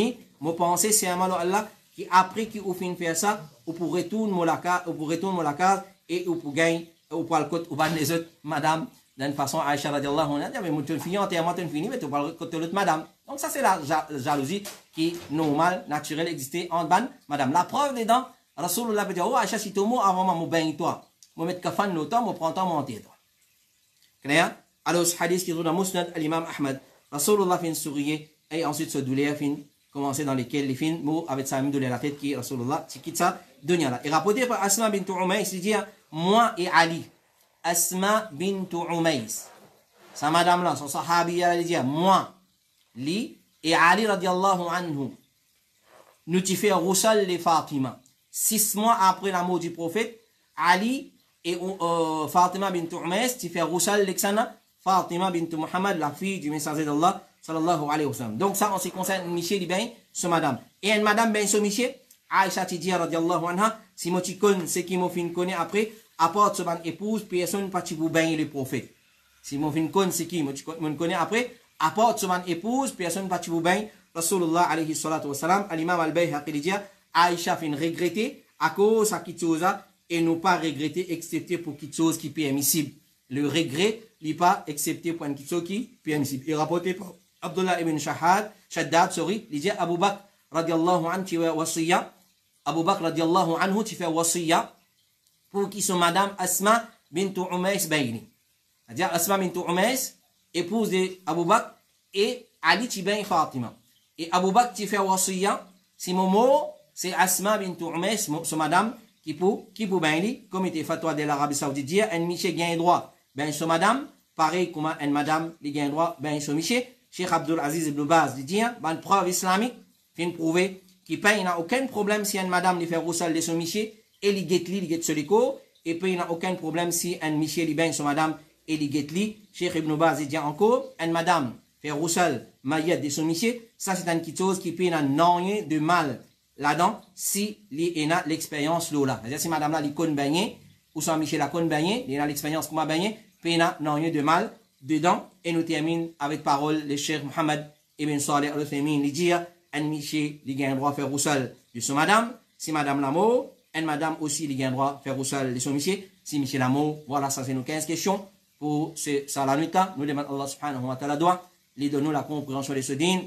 je pense c'est un malo Allah qui après qui ou fin faire ça, ou pour retourner la case et ou pour gagner ou pour le côté ou ban les autres madame d'une façon Aïcha radiallahu anha, mais mon fini entièrement fini, mais tu parles le côté l'autre madame. Donc ça c'est la jalousie qui est normale, naturelle, existait en ban madame. La preuve dedans. Rasulullah dit, oh Aïcha, si tu m'as avant moi, je toi. Je mets kafan le temps, je prends ton monté toi. Clair? Alors, ce hadith qui est dans Musnad al-Imam Ahmad, Rasulullah fin sourire, et ensuite ce douleur fin commencer dans lesquels les fins, mots avec sa même douleur la tête qui Rasulullah, qui quitte ça, dunya là. Et rapporté par Asma bint Umays, il dit, moi et Ali, Asma bint Umays, sa madame là, son sahabi, elle dit, moi, li, et Ali radiallahu anhu, nous t'y fait roussal les Fatima. 6 mois après la mort du prophète, Ali et Fatima bint Umays, qui fait roussal l'exana, Fatima bint Muhammad, la fille du messager d'Allah, sallallahu alayhi wa sallam. Donc ça, en ce qui concerne Michel, ben, ce madame. Et une madame, ben, ce Michel, Aïcha ti dit, radiallahu anha, si moi tu connais, ce qui m'a fin connaît après, apporte ce ban épouse, personne pas tu vous ben le prophète. Si moi fin connais, ce qui moi tu connais après, apporte ce ban épouse, personne pas tu vous ben, Rasulullah alayhi salatu wa salam, al-imam al-Bayhaqi dit, Aïcha fin regretter à cause de quelque chose et non pas regretter excepté pour quelque chose qui est permissible. Le regret n'est pas excepté pour quelque chose qui est permissible. Et rapporté par Abdullah ibn Shaddad, il dit Abu Bakr radiallahu anhu qui fait wasiya. Abu Bakr radiallahu anhu qui fait wasiya pour qui sont madame Asma bint Umays Bayni. C'est-à-dire Asma bint Umays, épouse d'Abu Bakr et Ali Tibain Fatima. Et Abu Bakr qui fait wasiya, c'est Momo. C'est Asma bint Umays, son madame, qui pour ben comme était fatwa de l'Arabie Saoudite dire, un miché gagne droit, ben son madame, pareil comme un madame, il gagne droit, ben son miché, Cheikh Abdul Aziz ibn Baz dit, ben preuve islamique, fin prouver, qui paye, il n'a aucun problème si un madame lui fait roussal de son miché, et il guette sur les cours, et puis il n'a aucun problème si un miché lui ben son madame, et il guette li, Cheikh ibn Baz dit encore, un madame, faire roussel, maillet des soumissiers, ça c'est une petite chose qui peut n'en de mal là-dedans si il a l'expérience là. C'est-à-dire si madame là, il connaît baigner, ou sans Michel la connaît baigner, il a l'expérience comment baigner, peut n'en de mal dedans. Et nous terminons avec parole le Cheikh Mohamed Ibn Saleh Al-Uthaymin, il dit, un Michel, il a le droit de faire roussel de son madame, si madame l'amour, et madame aussi, il a le droit de faire roussel de son monsieur, si Michel l'amour, voilà, ça c'est nos 15 questions. Pour ça la nuit, nous demandons Allah subhanahu wa ta'ala doit, lui donner la compréhension de ce din,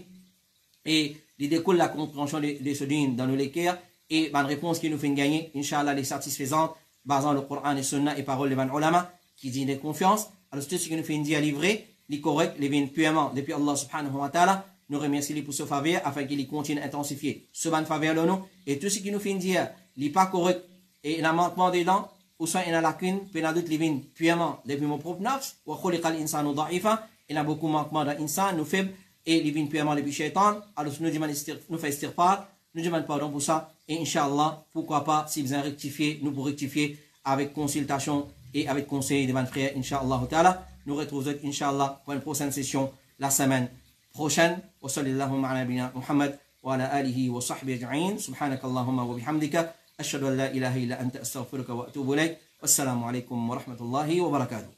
et il découle la compréhension de ce din dans nos lecteurs, et la réponse qui nous fait gagner, Inch'Allah, les satisfaisantes, basant le Coran et Sunna et paroles de ulama, qui dit de confiance, alors tout ce qui nous fait dire livrer, les corrects, les vignes purement, depuis Allah subhanahu wa ta'ala, nous remercions pour ce faveur, afin qu'il continue à intensifier ce ban faveur de nous, et tout ce qui nous fait dire, les pas correct, et la manquement dedans, ou soit il y a la lacune, puis il y a d'autres livres purement depuis mon propre nafs, ou khuliqa al-insanu da'ifa, il y a beaucoup de manquements dans l'insan, nous faibles, et livres purement depuis shaitan, alors nous demandons, nous faisons istirfar, nous demandons pardon pour ça, et Inch'Allah, pourquoi pas, si vous avez rectifié, nous pour rectifier avec consultation et avec conseil de votre frère, Inch'Allah ta'ala, nous retrouvons, Inch'Allah, pour une prochaine session, la semaine prochaine, wa sallallahu ala nabina Muhammad, wa ala alihi wa sahbihi ajma'in, subhanakallahumma wa bihamdika, أشهد أن لا إله إلا أنت أستغفرك وأتوب إليك والسلام عليكم ورحمة الله وبركاته